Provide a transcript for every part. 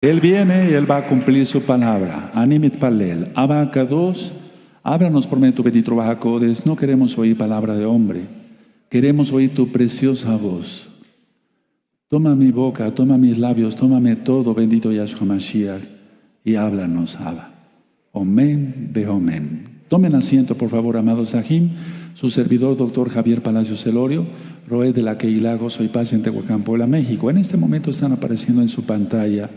Él viene y Él va a cumplir su palabra. Animit palel. Abacados, ábranos por medio de tu bendito bajacodes. No queremos oír palabra de hombre. Queremos oír tu preciosa voz. Toma mi boca, toma mis labios, tómame todo, bendito Yahshua Mashiach, y háblanos, Abba. Omen, beomen. Tomen asiento, por favor, amados Sahim. Su servidor, doctor Javier Palacios Elorio, Roé de la Keilah Gozo y Paz en Tehuacán, Puebla, México. En este momento están apareciendo en su pantalla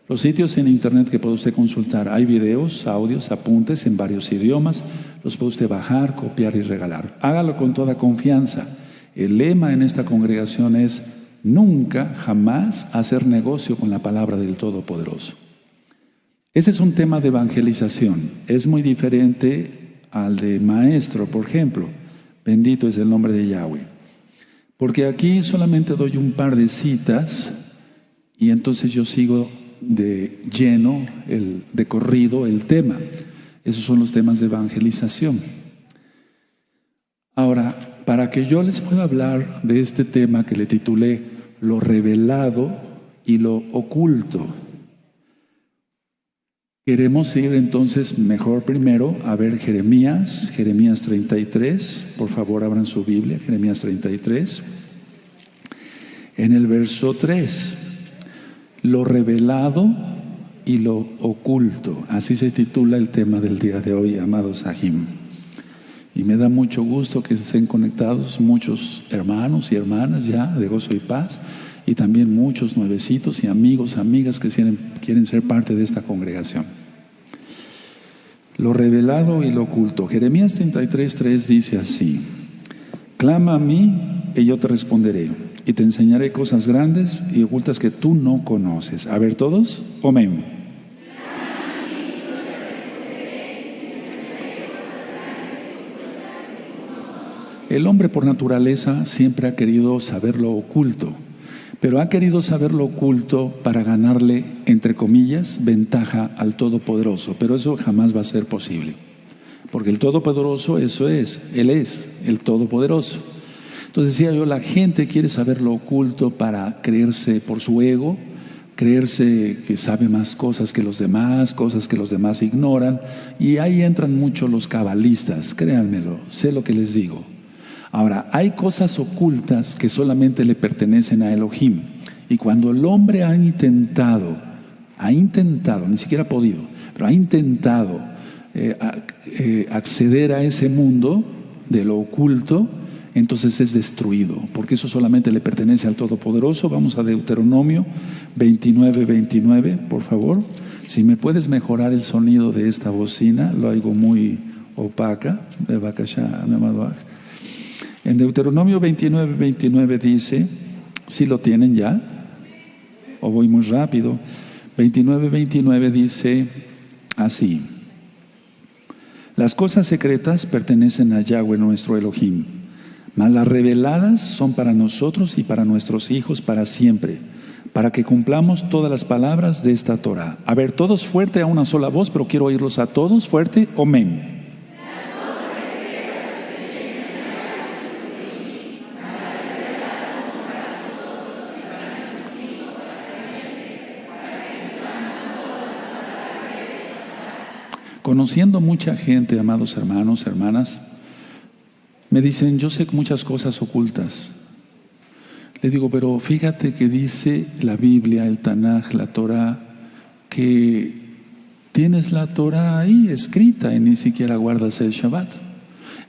los sitios en internet que puede usted consultar. Hay videos, audios, apuntes en varios idiomas. Los puede usted bajar, copiar y regalar. Hágalo con toda confianza. El lema en esta congregación es: nunca, jamás hacer negocio con la palabra del Todopoderoso. Ese es un tema de evangelización. Es muy diferente al de maestro, por ejemplo. Bendito es el nombre de Yahweh. Porque aquí solamente doy un par de citas y entonces yo sigo de lleno, de corrido, el tema. Esos son los temas de evangelización. Ahora, para que yo les pueda hablar de este tema que le titulé lo revelado y lo oculto, queremos ir entonces mejor primero a ver Jeremías 33. Por favor, abran su Biblia, Jeremías 33. En el verso 3, lo revelado y lo oculto. Así se titula el tema del día de hoy, amados Sahim. Y me da mucho gusto que estén conectados muchos hermanos y hermanas ya de Gozo y Paz, y también muchos nuevecitos y amigos, amigas que quieren ser parte de esta congregación. Lo revelado y lo oculto. Jeremías 33:3 dice así: clama a mí y yo te responderé, y te enseñaré cosas grandes y ocultas que tú no conoces. A ver todos, amén. El hombre por naturaleza siempre ha querido saber lo oculto, pero ha querido saber lo oculto para ganarle, entre comillas, ventaja al Todopoderoso. Pero eso jamás va a ser posible, porque el Todopoderoso, eso es, Él es el Todopoderoso. Entonces decía yo, la gente quiere saber lo oculto para creerse por su ego, creerse que sabe más cosas que los demás, cosas que los demás ignoran, y ahí entran mucho los cabalistas, créanmelo, sé lo que les digo. Ahora, hay cosas ocultas que solamente le pertenecen a Elohim. Y cuando el hombre ha intentado, ni siquiera ha podido, pero ha intentado acceder a ese mundo de lo oculto, entonces es destruido, porque eso solamente le pertenece al Todopoderoso. Vamos a Deuteronomio 29:29, por favor. Si me puedes mejorar el sonido de esta bocina, lo hago muy opaca. En Deuteronomio 29:29 dice, ¿sí lo tienen ya? ¿O voy muy rápido? 29:29 dice así: las cosas secretas pertenecen a Yahweh nuestro Elohim, mas las reveladas son para nosotros y para nuestros hijos para siempre, para que cumplamos todas las palabras de esta Torah. A ver, todos fuerte a una sola voz, pero quiero oírlos a todos fuerte. Amén. Conociendo mucha gente, amados hermanos, hermanas, me dicen, yo sé muchas cosas ocultas. Le digo, pero fíjate que dice la Biblia, el Tanaj, la Torah, que tienes la Torah ahí escrita y ni siquiera guardas el Shabbat.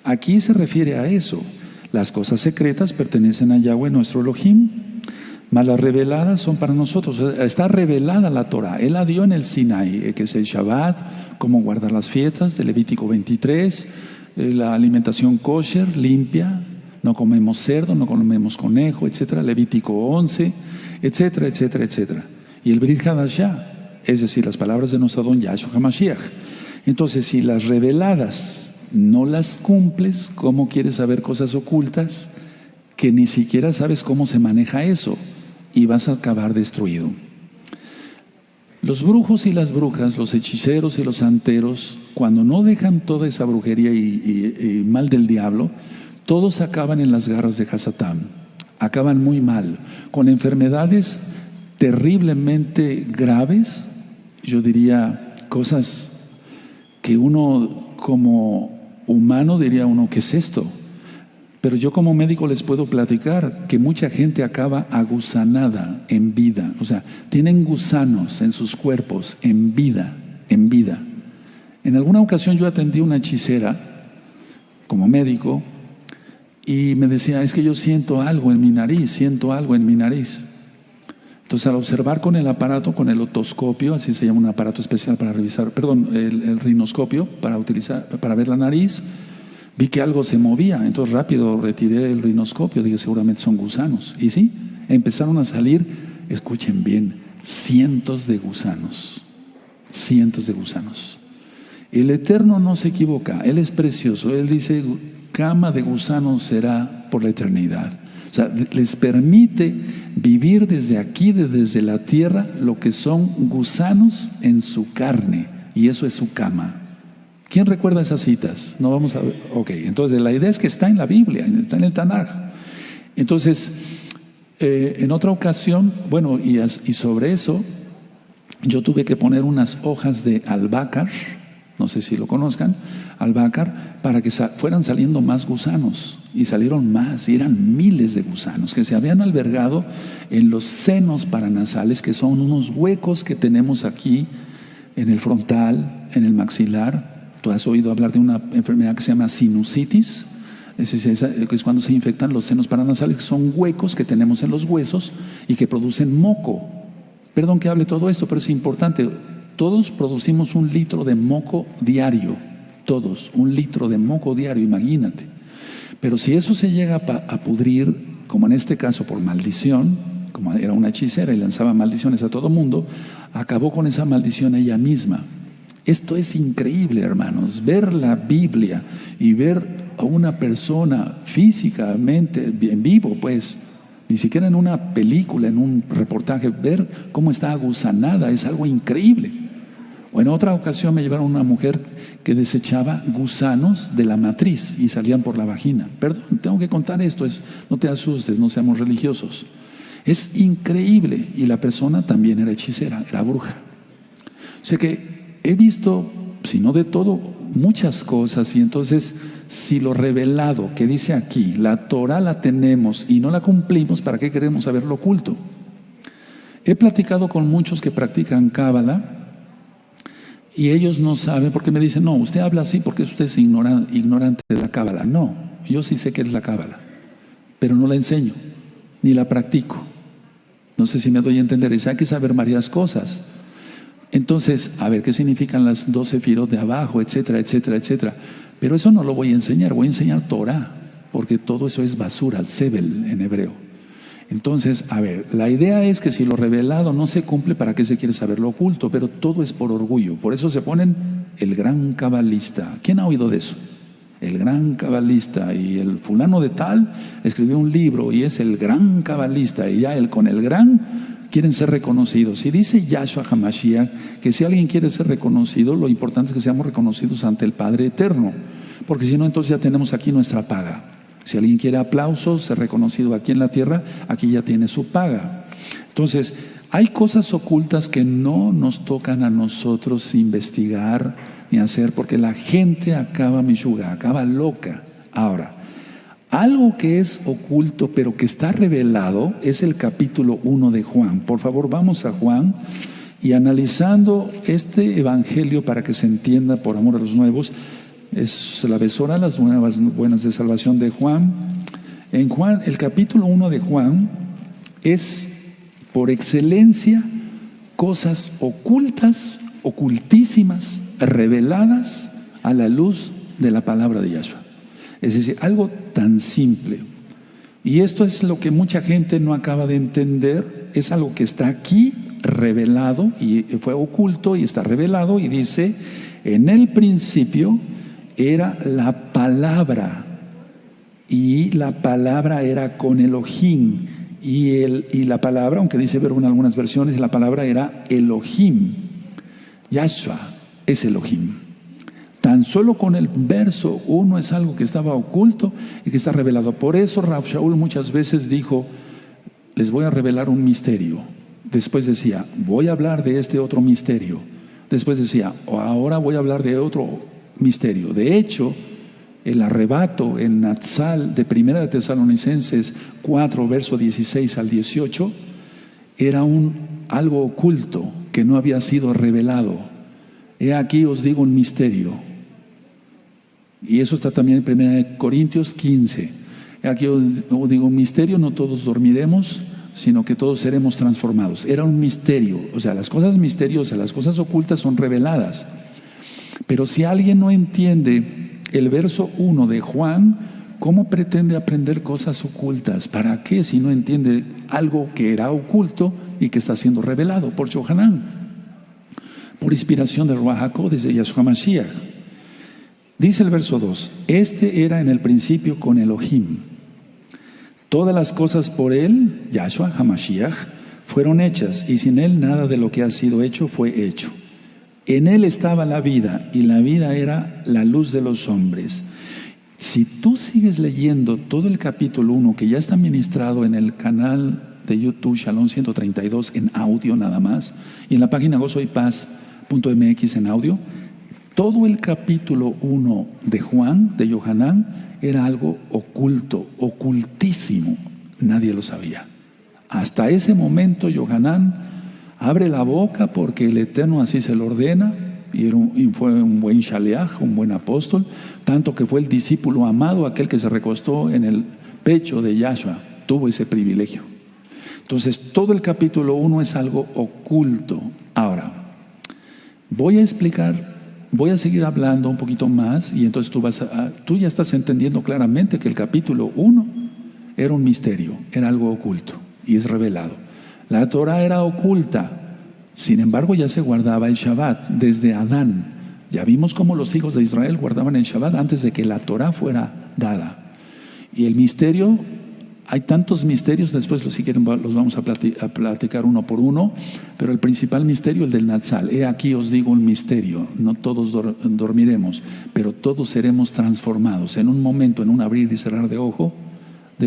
Aquí se refiere a eso. Las cosas secretas pertenecen a Yahweh nuestro Elohim, mas las reveladas son para nosotros. Está revelada la Torah. Él la dio en el Sinai, que es el Shabbat, cómo guardar las fiestas, de Levítico 23, la alimentación kosher, limpia, no comemos cerdo, no comemos conejo, etcétera, Levítico 11, etcétera, etcétera, etcétera. Y el Brit Hadashah, es decir, las palabras de nuestro Adón Yahshua HaMashiach. Entonces, si las reveladas no las cumples, ¿cómo quieres saber cosas ocultas que ni siquiera sabes cómo se maneja eso? Y vas a acabar destruido. Los brujos y las brujas, los hechiceros y los santeros, cuando no dejan toda esa brujería y mal del diablo, todos acaban en las garras de Hasatán. Acaban muy mal, con enfermedades terriblemente graves, yo diría cosas que uno como humano diría uno, ¿qué es esto? Pero yo como médico les puedo platicar que mucha gente acaba agusanada en vida, o sea, tienen gusanos en sus cuerpos en vida, en vida. En alguna ocasión yo atendí a una hechicera como médico y me decía, es que yo siento algo en mi nariz, siento algo en mi nariz. Entonces al observar con el aparato, con el otoscopio, así se llama un aparato especial para revisar, perdón, el rinoscopio para utilizar, para ver la nariz, vi que algo se movía. Entonces rápido retiré el rinoscopio, dije seguramente son gusanos. Y sí, empezaron a salir, escuchen bien, cientos de gusanos, cientos de gusanos. El Eterno no se equivoca, Él es precioso, Él dice, cama de gusanos será por la eternidad. O sea, les permite vivir desde aquí, desde la tierra, lo que son gusanos en su carne, y eso es su cama. ¿Quién recuerda esas citas? No vamos a ver. Ok, entonces la idea es que está en la Biblia, está en el Tanaj. Entonces, en otra ocasión, bueno, y sobre eso, yo tuve que poner unas hojas de albácar, no sé si lo conozcan, albácar, para que fueran saliendo más gusanos. Y salieron más, y eran miles de gusanos que se habían albergado en los senos paranasales, que son unos huecos que tenemos aquí en el frontal, en el maxilar. Tú has oído hablar de una enfermedad que se llama sinusitis. Es cuando se infectan los senos paranasales, que son huecos que tenemos en los huesos y que producen moco. Perdón que hable todo esto, pero es importante. Todos producimos 1 litro de moco diario, todos, 1 litro de moco diario, imagínate. Pero si eso se llega a pudrir, como en este caso por maldición, como era una hechicera y lanzaba maldiciones a todo mundo, acabó con esa maldición ella misma. Esto es increíble, hermanos, ver la Biblia y ver a una persona físicamente en vivo, pues, ni siquiera en una película, en un reportaje, ver cómo está agusanada, es algo increíble. O en otra ocasión me llevaron una mujer que desechaba gusanos de la matriz y salían por la vagina. Perdón, tengo que contar esto, no te asustes, no seamos religiosos. Es increíble. Y la persona también era hechicera, era bruja. O sea que he visto, si no de todo, muchas cosas. Y entonces, si lo revelado que dice aquí, la Torah la tenemos y no la cumplimos, ¿para qué queremos saber lo oculto? He platicado con muchos que practican Cábala y ellos no saben, porque me dicen, no, usted habla así porque usted es ignorante de la Cábala. No, yo sí sé qué es la Cábala, pero no la enseño, ni la practico. No sé si me doy a entender. Y hay que saber varias cosas. Entonces, a ver, ¿qué significan las 12 sefirot de abajo, etcétera, etcétera, etcétera? Pero eso no lo voy a enseñar, voy a enseñar Torah, porque todo eso es basura, el sebel en hebreo. Entonces, a ver, la idea es que si lo revelado no se cumple, ¿para qué se quiere saber lo oculto? Pero todo es por orgullo. Por eso se ponen el gran cabalista. ¿Quién ha oído de eso? El gran cabalista. Y el fulano de tal escribió un libro y es el gran cabalista. Y ya él con el gran quieren ser reconocidos. Y dice Yahshua HaMashiach que si alguien quiere ser reconocido, lo importante es que seamos reconocidos ante el Padre Eterno. Porque si no, entonces ya tenemos aquí nuestra paga. Si alguien quiere aplausos, ser reconocido aquí en la tierra, aquí ya tiene su paga. Entonces, hay cosas ocultas que no nos tocan a nosotros investigar ni hacer, porque la gente acaba mishuga, acaba loca. Ahora, algo que es oculto pero que está revelado es el capítulo 1 de Juan. Por favor, vamos a Juan y analizando este evangelio para que se entienda por amor a los nuevos. Es la besora, las nuevas buenas de salvación de Juan. En Juan, el capítulo 1 de Juan es por excelencia cosas ocultas, ocultísimas, reveladas a la luz de la palabra de Yahshua. Es decir, algo tan simple. Y esto es lo que mucha gente no acaba de entender. Es algo que está aquí revelado y fue oculto y está revelado y dice, en el principio era la palabra, y la palabra era con Elohim, y la palabra, aunque dice verbo en algunas versiones, la palabra era Elohim. Yahshua es Elohim. Tan solo con el verso 1 es algo que estaba oculto y que está revelado. Por eso Rav Shaul muchas veces dijo, les voy a revelar un misterio. Después decía, voy a hablar de este otro misterio. Después decía, ahora voy a hablar de otro misterio. De hecho, el arrebato en Natsal de 1 de Tesalonicenses 4, verso 16 al 18, era algo oculto que no había sido revelado. He aquí os digo un misterio. Y eso está también en 1 Corintios 15. He aquí os digo un misterio, no todos dormiremos, sino que todos seremos transformados. Era un misterio, o sea, las cosas misteriosas, las cosas ocultas son reveladas. Pero si alguien no entiende el verso 1 de Juan, ¿cómo pretende aprender cosas ocultas? ¿Para qué si no entiende algo que era oculto y que está siendo revelado por Yohanan? Por inspiración del Ruach HaKodesh de Yahshua Mashiach. Dice el verso 2, este era en el principio con Elohim. Todas las cosas por él, Yahshua HaMashiach, fueron hechas, y sin él nada de lo que ha sido hecho fue hecho. En él estaba la vida, y la vida era la luz de los hombres. Si tú sigues leyendo todo el capítulo 1, que ya está ministrado en el canal de YouTube Shalom 132 en audio nada más, y en la página gozoypaz.mx en audio, todo el capítulo 1 de Juan, de Yohanan, era algo oculto, ocultísimo. Nadie lo sabía. Hasta ese momento Yohanan abre la boca porque el Eterno así se lo ordena, y fue un buen shaliach, un buen apóstol, tanto que fue el discípulo amado, aquel que se recostó en el pecho de Yahshua, tuvo ese privilegio. Entonces todo el capítulo 1 es algo oculto. Ahora, voy a seguir hablando un poquito más, y entonces tú ya estás entendiendo claramente que el capítulo 1 era un misterio, era algo oculto y es revelado. La Torah era oculta, sin embargo ya se guardaba el Shabbat desde Adán. Ya vimos cómo los hijos de Israel guardaban el Shabbat antes de que la Torah fuera dada. Y el misterio, hay tantos misterios, después si quieren los vamos a platicar uno por uno, pero el principal misterio, el del Natsal. He aquí os digo un misterio, no todos dormiremos, pero todos seremos transformados. En un momento, en un abrir y cerrar de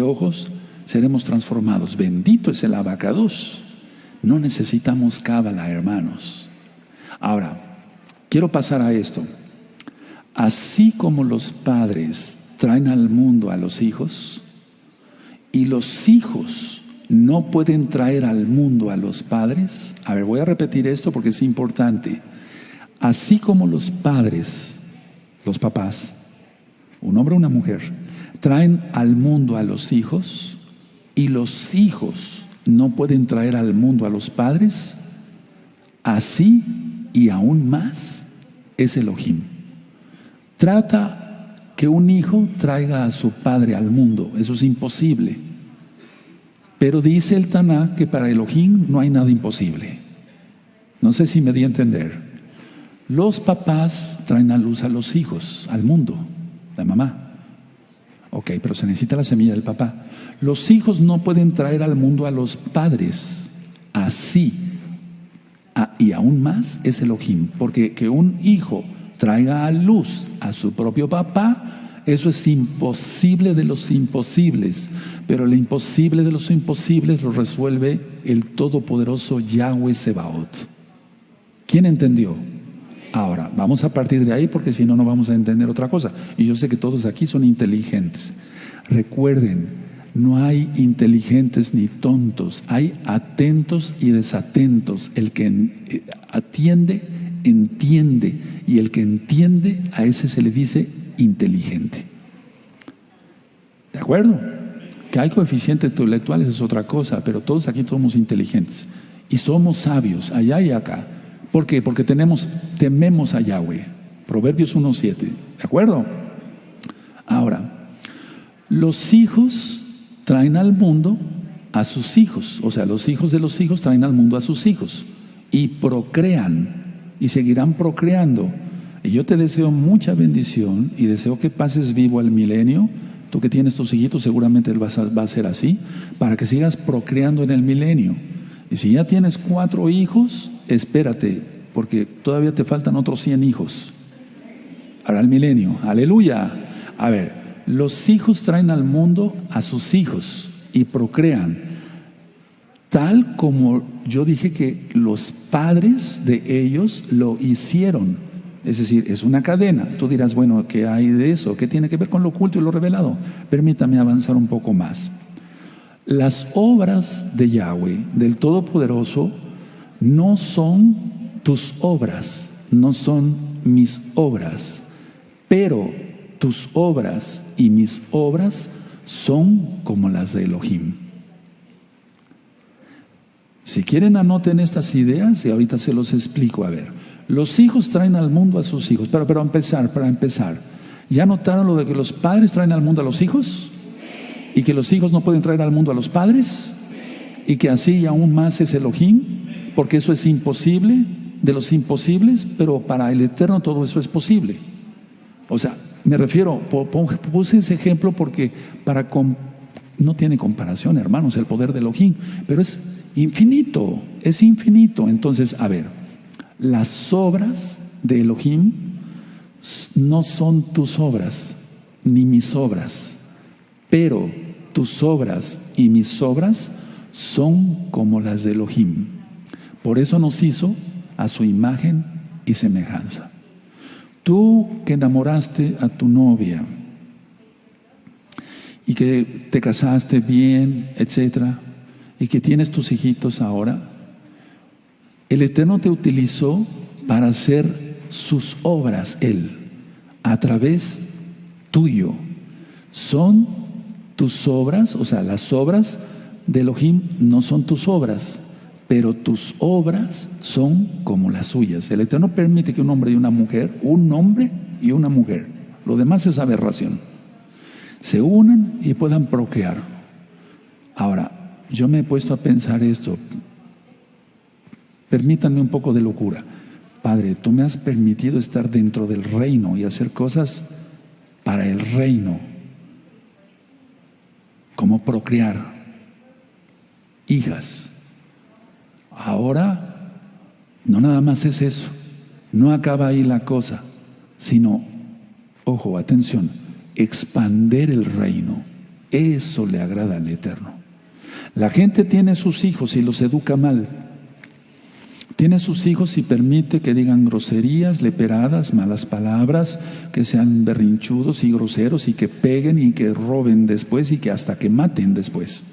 ojos, seremos transformados. Bendito es el Abacados. No necesitamos cábala, hermanos. Ahora, quiero pasar a esto. Así como los padres traen al mundo a los hijos, y los hijos no pueden traer al mundo a los padres. A ver, voy a repetir esto porque es importante. Así como los padres, los papás, un hombre o una mujer, traen al mundo a los hijos, y los hijos no pueden traer al mundo a los padres, así y aún más es Elohim. Trata que un hijo traiga a su padre al mundo, eso es imposible. Pero dice el Tanaj que para Elohim no hay nada imposible. No sé si me di a entender. Los papás traen a luz a los hijos, al mundo, la mamá. Ok, pero se necesita la semilla del papá. Los hijos no pueden traer al mundo a los padres, así y aún más es Elohim, porque que un hijo traiga a luz a su propio papá, eso es imposible de los imposibles, pero lo imposible de los imposibles lo resuelve el todopoderoso Yahweh Sebaot. ¿Quién entendió? Ahora, vamos a partir de ahí porque si no, no vamos a entender otra cosa. Y yo sé que todos aquí son inteligentes. Recuerden, no hay inteligentes ni tontos, hay atentos y desatentos. El que atiende, entiende, y el que entiende, a ese se le dice inteligente. ¿De acuerdo? Que hay coeficientes intelectuales es otra cosa, pero todos aquí somos inteligentes y somos sabios allá y acá. ¿Por qué? Porque tememos a Yahweh. Proverbios 1:7. ¿De acuerdo? Ahora, los hijos traen al mundo a sus hijos, o sea, los hijos de los hijos traen al mundo a sus hijos y procrean y seguirán procreando. Y yo te deseo mucha bendición y deseo que pases vivo al milenio. Tú que tienes tus hijitos, seguramente va a ser así, para que sigas procreando en el milenio. Y si ya tienes 4 hijos, espérate, porque todavía te faltan otros 100 hijos. Para el milenio, aleluya. A ver, los hijos traen al mundo a sus hijos y procrean. tal como yo dije que los padres de ellos lo hicieron. Es decir, es una cadena. Tú dirás, bueno, ¿qué hay de eso? ¿Qué tiene que ver con lo oculto y lo revelado? Permítame avanzar un poco más. Las obras de Yahweh, del Todopoderoso, no son tus obras, no son mis obras, pero tus obras y mis obras son como las de Elohim. Si quieren, anoten estas ideas y ahorita se los explico. A ver, los hijos traen al mundo a sus hijos. Pero para empezar, ¿ya notaron lo de que los padres traen al mundo a los hijos? ¿Y que los hijos no pueden traer al mundo a los padres? ¿Y que así y aún más es Elohim? Porque eso es imposible, de los imposibles, pero para el Eterno todo eso es posible. O sea, me refiero, puse ese ejemplo porque no tiene comparación, hermanos, el poder de Elohim, pero es infinito. Entonces, a ver, las obras de Elohim no son tus obras, ni mis obras, pero tus obras y mis obras son como las de Elohim. Por eso nos hizo a su imagen y semejanza. Tú que enamoraste a tu novia y que te casaste bien, etcétera, y que tienes tus hijitos ahora, el Eterno te utilizó para hacer sus obras, Él, a través tuyo. Son tus obras, o sea, las obras de Elohim no son tus obras, pero tus obras son como las suyas. El Eterno permite que un hombre y una mujer, lo demás es aberración, se unan y puedan procrear. Ahora, yo me he puesto a pensar esto. Permítanme un poco de locura. Padre, tú me has permitido estar dentro del reino y hacer cosas para el reino, como procrear hijas. Ahora, no nada más es eso, no acaba ahí la cosa, sino, ojo, atención, expander el reino. Eso le agrada al Eterno. La gente tiene sus hijos y los educa mal. Tiene sus hijos y permite que digan groserías, leperadas, malas palabras, que sean berrinchudos y groseros y que peguen y que roben después y que hasta que maten después.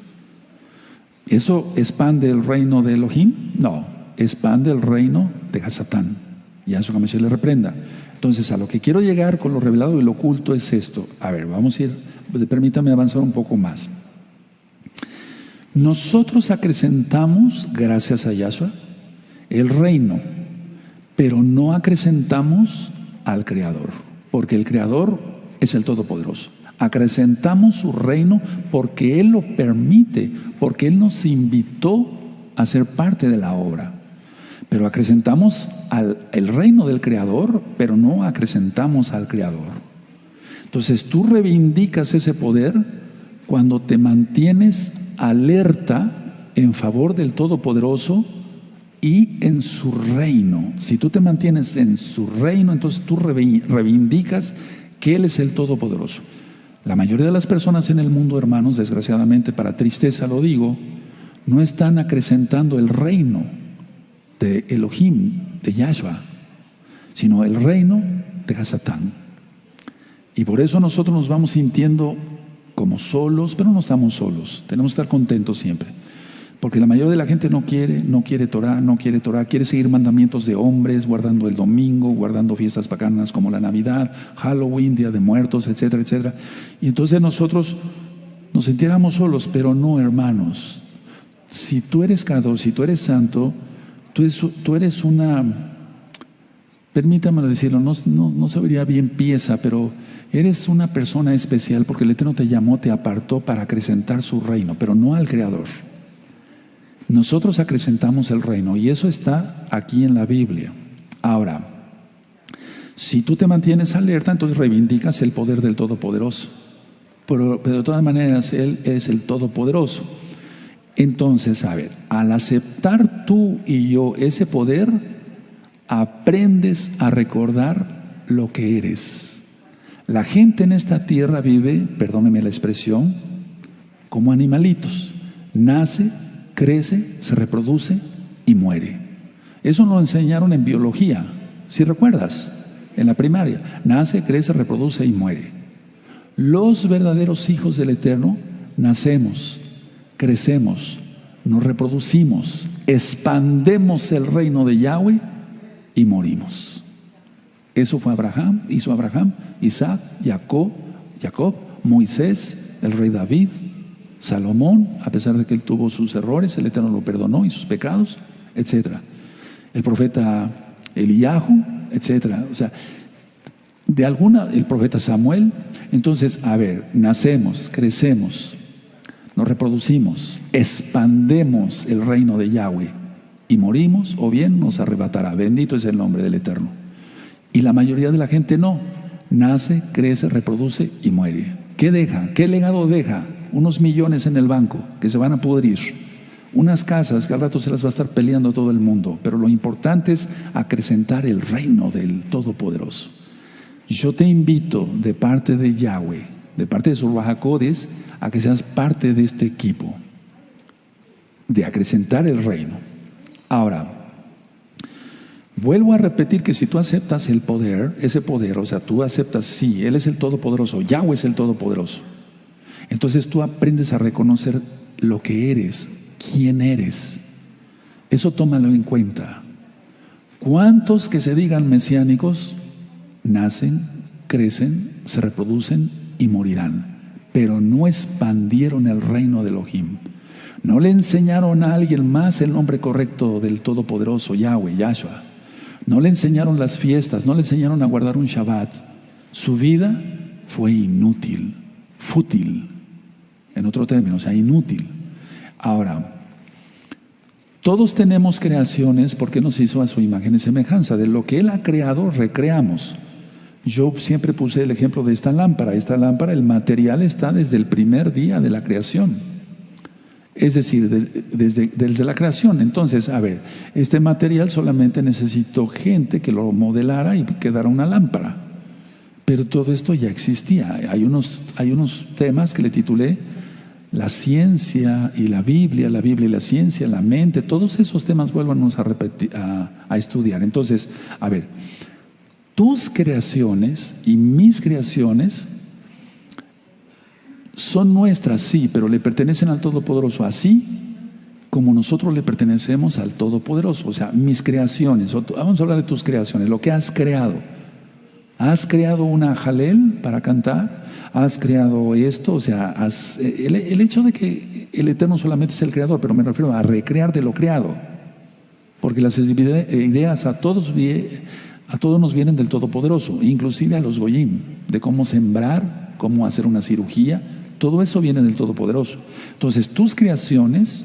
¿Eso expande el reino de Elohim? No, expande el reino de Hasatán. Y a eso que se le reprenda. Entonces, a lo que quiero llegar con lo revelado y lo oculto es esto. A ver, vamos a ir, permítame avanzar un poco más. Nosotros acrecentamos, gracias a Yahshua, el reino, pero no acrecentamos al Creador, porque el Creador es el Todopoderoso. Acrecentamos su reino porque Él lo permite, porque Él nos invitó a ser parte de la obra. Pero acrecentamos el reino del Creador, pero no acrecentamos al Creador. Entonces tú reivindicas ese poder cuando te mantienes alerta en favor del Todopoderoso y en su reino. Si tú te mantienes en su reino, entonces tú reivindicas que Él es el Todopoderoso. La mayoría de las personas en el mundo, hermanos, desgraciadamente, para tristeza lo digo, no están acrecentando el reino de Elohim, de Yahshua, sino el reino de Hasatán. Y por eso nosotros nos vamos sintiendo como solos, pero no estamos solos. Tenemos que estar contentos siempre. Porque la mayoría de la gente no quiere Torah, quiere seguir mandamientos de hombres, guardando el domingo, guardando fiestas paganas como la Navidad, Halloween, Día de Muertos, etcétera, etcétera. Y entonces nosotros nos sintiéramos solos, pero no, hermanos. Si tú eres Kadosh, si tú eres santo, tú eres una, permítamelo decirlo, no se vería bien pieza, pero eres una persona especial porque el Eterno te llamó, te apartó para acrecentar su reino, pero no al Creador. Nosotros acrecentamos el reino y eso está aquí en la Biblia. Ahora, si tú te mantienes alerta, entonces reivindicas el poder del Todopoderoso. Pero de todas maneras, Él es el Todopoderoso. Entonces, a ver, al aceptar tú y yo ese poder, aprendes a recordar lo que eres. La gente en esta tierra vive, perdóneme la expresión, como animalitos. Nace, crece, se reproduce y muere. Eso nos lo enseñaron en biología, si recuerdas, en la primaria. Nace, crece, reproduce y muere. Los verdaderos hijos del Eterno nacemos, crecemos, nos reproducimos, expandemos el reino de Yahweh y morimos. Eso fue Abraham, hizo Abraham, Isaac, Jacob, Moisés, el rey David, Salomón, a pesar de que él tuvo sus errores, el Eterno lo perdonó y sus pecados, etc. El profeta Eliyahu, etc. O sea, el profeta Samuel. Entonces, a ver, nacemos, crecemos, nos reproducimos, expandemos el reino de Yahweh y morimos, o bien nos arrebatará. Bendito es el nombre del Eterno. Y la mayoría de la gente no. Nace, crece, reproduce y muere. ¿Qué deja? ¿Qué legado deja? Unos millones en el banco que se van a pudrir. Unas casas que al rato se las va a estar peleando todo el mundo. Pero lo importante es acrecentar el reino del Todopoderoso. Yo te invito de parte de Yahweh, de parte de su Ruach HaKodesh, a que seas parte de este equipo de acrecentar el reino. Ahora, vuelvo a repetir que si tú aceptas el poder, ese poder, o sea, tú aceptas, sí, Él es el Todopoderoso, Yahweh es el Todopoderoso. Entonces tú aprendes a reconocer lo que eres, quién eres. Eso tómalo en cuenta. ¿Cuántos que se digan mesiánicos nacen, crecen, se reproducen y morirán? Pero no expandieron el reino de Elohim. No le enseñaron a alguien más el nombre correcto del Todopoderoso, Yahweh, Yahshua. No le enseñaron las fiestas, no le enseñaron a guardar un Shabbat. Su vida fue inútil, fútil, en otro término, o sea, inútil. Ahora, todos tenemos creaciones porque nos hizo a su imagen y semejanza. De lo que Él ha creado, recreamos. Yo siempre puse el ejemplo de esta lámpara. Esta lámpara, el material está desde el primer día de la creación. Es decir, desde la creación. Entonces, a ver, este material solamente necesitó gente que lo modelara y quedara una lámpara. Pero todo esto ya existía. Hay unos temas que le titulé la ciencia y la Biblia y la ciencia, la mente. Todos esos temas vuélvanos a estudiar. Entonces, a ver, tus creaciones y mis creaciones son nuestras, sí, pero le pertenecen al Todopoderoso, así como nosotros le pertenecemos al Todopoderoso. O sea, mis creaciones, vamos a hablar de tus creaciones, lo que has creado. ¿Has creado una jalel para cantar? ¿Has creado esto? O sea, el hecho de que el Eterno solamente es el creador, pero me refiero a recrear de lo creado. Porque las ideas a todos nos vienen del Todopoderoso, inclusive a los goyim, de cómo sembrar, cómo hacer una cirugía, todo eso viene del Todopoderoso. Entonces, tus creaciones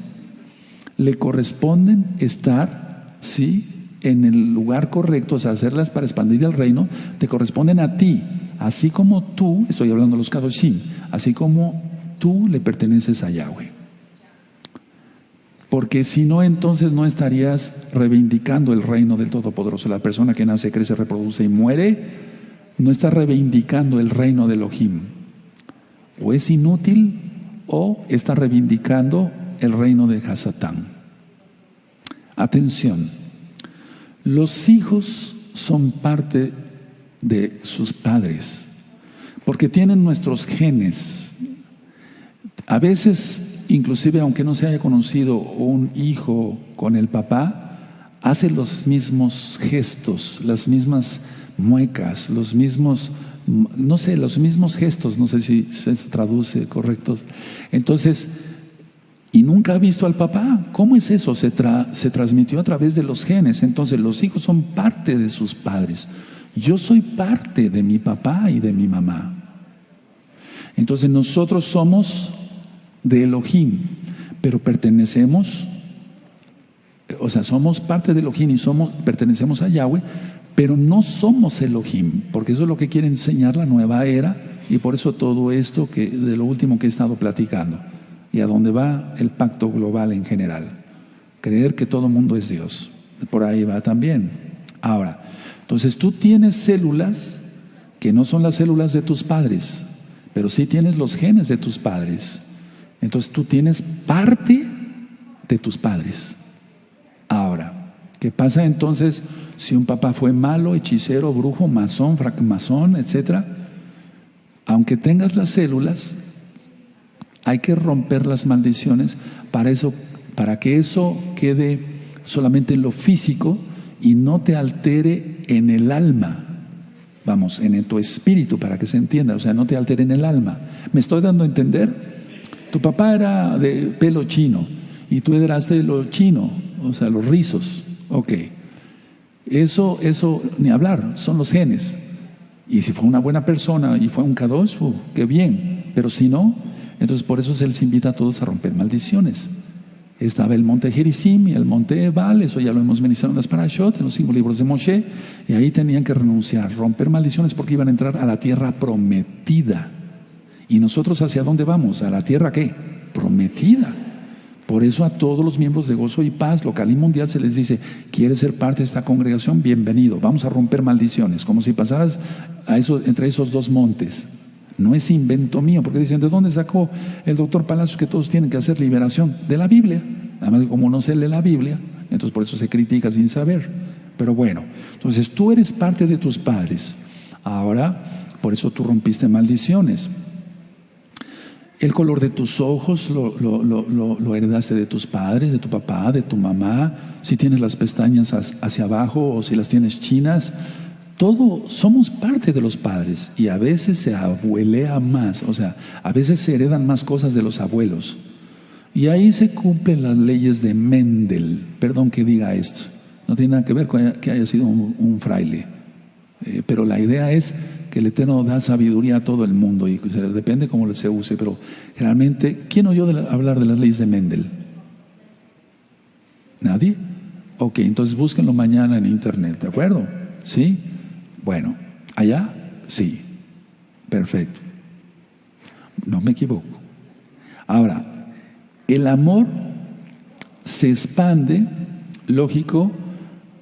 le corresponden estar, sí, en el lugar correcto, o sea, hacerlas para expandir el reino, te corresponden a ti, así como tú, estoy hablando de los Kadoshim, así como tú le perteneces a Yahweh. Porque si no, entonces no estarías reivindicando el reino del Todopoderoso. La persona que nace, crece, reproduce y muere, no está reivindicando el reino de Elohim. O es inútil o está reivindicando el reino de Hasatán. Atención, los hijos son parte de sus padres, porque tienen nuestros genes. A veces, inclusive aunque no se haya conocido un hijo con el papá, hace los mismos gestos, las mismas muecas, los mismos, no sé, los mismos gestos, no sé si se traduce correcto. Entonces, y nunca ha visto al papá. ¿Cómo es eso? Se transmitió a través de los genes. Entonces los hijos son parte de sus padres. Yo soy parte de mi papá y de mi mamá. Entonces nosotros somos de Elohim, pero pertenecemos, o sea, somos parte de Elohim y pertenecemos a Yahweh, pero no somos Elohim, porque eso es lo que quiere enseñar la nueva era, y por eso todo esto de lo último que he estado platicando. Y a dónde va el pacto global en general. Creer que todo mundo es Dios. Por ahí va también. Ahora, entonces tú tienes células que no son las células de tus padres, pero sí tienes los genes de tus padres. Entonces tú tienes parte de tus padres. Ahora, ¿qué pasa entonces si un papá fue malo, hechicero, brujo, masón, francmasón, etcétera? Aunque tengas las células, hay que romper las maldiciones para que eso quede solamente en lo físico y no te altere en el alma. Vamos, en tu espíritu, para que se entienda, o sea, no te altere en el alma. ¿Me estoy dando a entender? Tu papá era de pelo chino y tú eras de lo chino, o sea, los rizos. Ok. Eso ni hablar, son los genes. Y si fue una buena persona y fue un Kadosh, qué bien. Pero si no, entonces por eso se les invita a todos a romper maldiciones. Estaba el monte Gerizim y el monte Ebal, eso ya lo hemos ministrado en las Parashot, en los 5 libros de Moshe, y ahí tenían que renunciar, romper maldiciones porque iban a entrar a la tierra prometida. ¿Y nosotros hacia dónde vamos? ¿A la tierra qué? Prometida. Por eso a todos los miembros de Gozo y Paz, local y mundial, se les dice: ¿quieres ser parte de esta congregación? Bienvenido, vamos a romper maldiciones, como si pasaras entre esos dos montes. No es invento mío, porque dicen: ¿de dónde sacó el doctor Palacios que todos tienen que hacer liberación? De la Biblia. Además, como no se lee la Biblia, entonces por eso se critica sin saber. Pero bueno, entonces tú eres parte de tus padres. Ahora, por eso tú rompiste maldiciones. El color de tus ojos lo heredaste de tus padres, de tu papá, de tu mamá. Si tienes las pestañas hacia abajo o si las tienes chinas, todo somos parte de los padres, y a veces se abuelea más, o sea, a veces se heredan más cosas de los abuelos. Y ahí se cumplen las leyes de Mendel. Perdón que diga esto, no tiene nada que ver con que haya sido un fraile, pero la idea es que el Eterno da sabiduría a todo el mundo y depende cómo se use. Pero generalmente, ¿quién oyó hablar de las leyes de Mendel? ¿Nadie? Ok, entonces búsquenlo mañana en internet, ¿de acuerdo? ¿Sí? Bueno, ¿allá? Sí, perfecto. No me equivoco. Ahora, el amor se expande, lógico,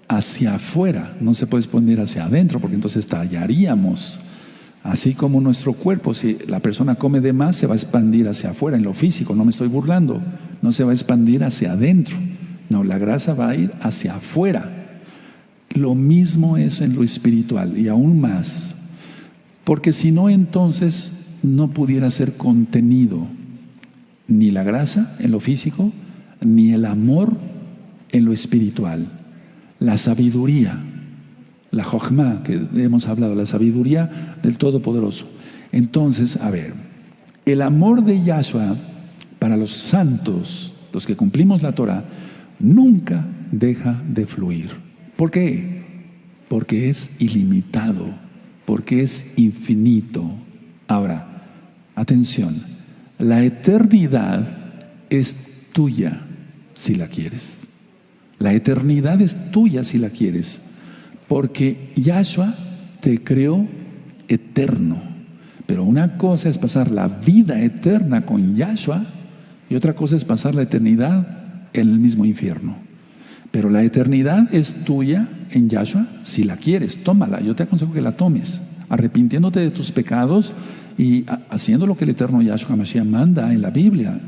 hacia afuera. No se puede expandir hacia adentro, porque entonces estallaríamos. Así como nuestro cuerpo, si la persona come de más, se va a expandir hacia afuera, en lo físico, no me estoy burlando. No se va a expandir hacia adentro. No, la grasa va a ir hacia afuera. Lo mismo es en lo espiritual, y aún más, porque si no, entonces no pudiera ser contenido ni la grasa en lo físico, ni el amor en lo espiritual. La sabiduría, la Jochma que hemos hablado, la sabiduría del Todopoderoso. Entonces, a ver, el amor de Yahshua para los santos, los que cumplimos la Torah, nunca deja de fluir. ¿Por qué? Porque es ilimitado, porque es infinito. Ahora, atención, la eternidad es tuya si la quieres. La eternidad es tuya si la quieres, porque Yahshua te creó eterno. Pero una cosa es pasar la vida eterna con Yahshua y otra cosa es pasar la eternidad en el mismo infierno. Pero la eternidad es tuya en Yahshua si la quieres, tómala. Yo te aconsejo que la tomes, arrepintiéndote de tus pecados y haciendo lo que el eterno Yahshua Mashiach manda en la Biblia,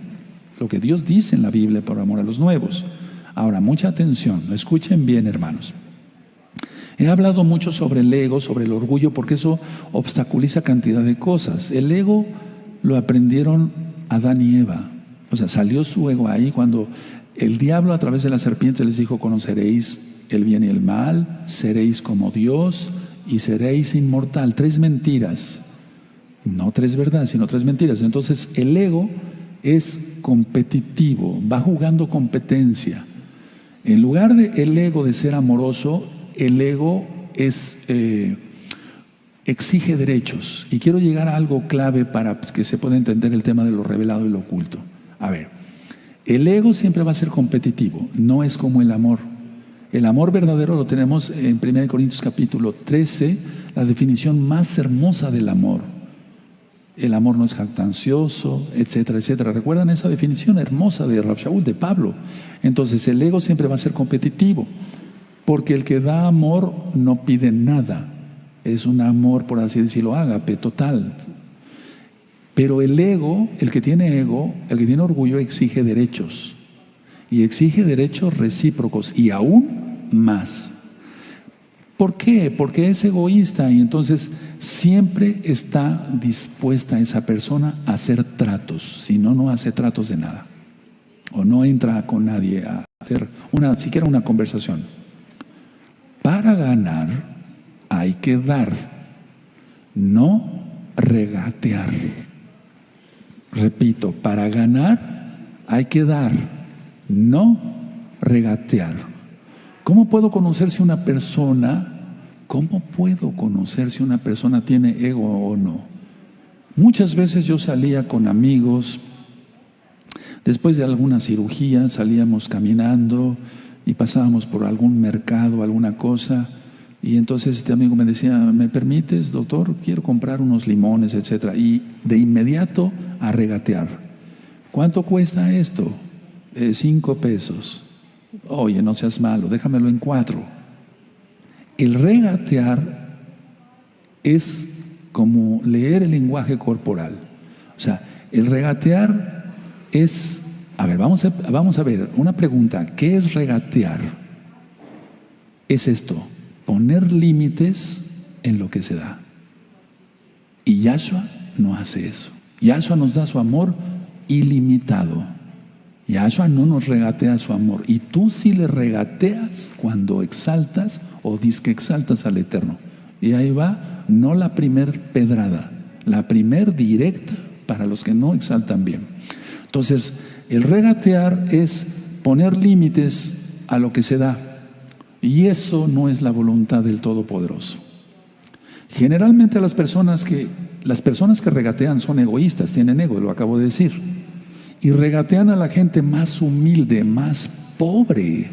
lo que Dios dice en la Biblia por amor a los nuevos. Ahora, mucha atención, escuchen bien, hermanos. He hablado mucho sobre el ego, sobre el orgullo, porque eso obstaculiza cantidad de cosas. El ego lo aprendieron Adán y Eva. O sea, salió su ego ahí cuando el diablo a través de la serpiente les dijo: conoceréis el bien y el mal, seréis como Dios y seréis inmortal. 3 mentiras, no 3 verdades, sino 3 mentiras. Entonces el ego es competitivo, va jugando competencia. En lugar de el ego de ser amoroso, el ego exige derechos. Y quiero llegar a algo clave para que se pueda entender el tema de lo revelado y lo oculto. A ver, el ego siempre va a ser competitivo, no es como el amor. El amor verdadero lo tenemos en 1 Corintios capítulo 13, la definición más hermosa del amor. El amor no es jactancioso, etcétera, etcétera. ¿Recuerdan esa definición hermosa de Rav Shaul, de Pablo? Entonces el ego siempre va a ser competitivo, porque el que da amor no pide nada. Es un amor, por así decirlo, ágape, total. Pero el ego, el que tiene orgullo, exige derechos. y exige derechos recíprocos y aún más. ¿Por qué? Porque es egoísta y entonces siempre está dispuesta esa persona a hacer tratos. Si no, no hace tratos de nada. O no entra con nadie a hacer siquiera una conversación. Para ganar hay que dar, no regatear. Repito, para ganar hay que dar, no regatear. ¿Cómo puedo conocer si una persona tiene ego o no? Muchas veces yo salía con amigos, después de alguna cirugía salíamos caminando y pasábamos por algún mercado, alguna cosa, y entonces este amigo me decía, ¿me permites, doctor? Quiero comprar unos limones, etcétera. Y de inmediato a regatear. ¿Cuánto cuesta esto? 5 pesos. Oye, no seas malo, déjamelo en 4. El regatear es como leer el lenguaje corporal. O sea, el regatear es... A ver, vamos a ver, una pregunta. ¿Qué es regatear? Es esto, poner límites en lo que se da. Y Yahshua no hace eso. Yahshua nos da su amor ilimitado. Yahshua no nos regatea su amor. Y tú sí le regateas cuando exaltas o dices que exaltas al Eterno. Y ahí va, no la primer pedrada, la primer directa para los que no exaltan bien. Entonces, el regatear es poner límites a lo que se da. Y eso no es la voluntad del Todopoderoso. Generalmente las personas que regatean son egoístas, tienen ego, lo acabo de decir. Y regatean a la gente más humilde, más pobre.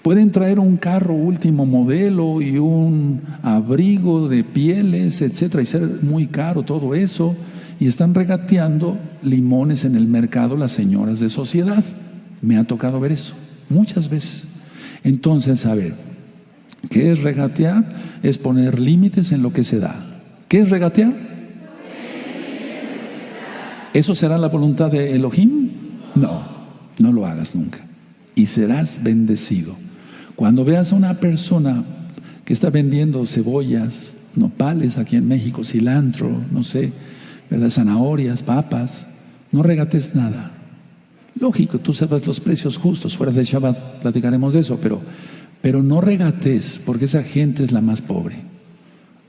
Pueden traer un carro último modelo y un abrigo de pieles, etcétera, y ser muy caro todo eso. Y están regateando limones en el mercado las señoras de sociedad. Me ha tocado ver eso muchas veces. Entonces, a ver, ¿qué es regatear? Es poner límites en lo que se da. ¿Qué es regatear? ¿Eso será la voluntad de Elohim? No, no lo hagas nunca. Y serás bendecido. Cuando veas a una persona que está vendiendo cebollas, nopales aquí en México, cilantro, no sé, ¿verdad? Zanahorias, papas, no regates nada. Lógico, tú sabes los precios justos, fuera de Shabbat platicaremos de eso, pero no regates, porque esa gente es la más pobre.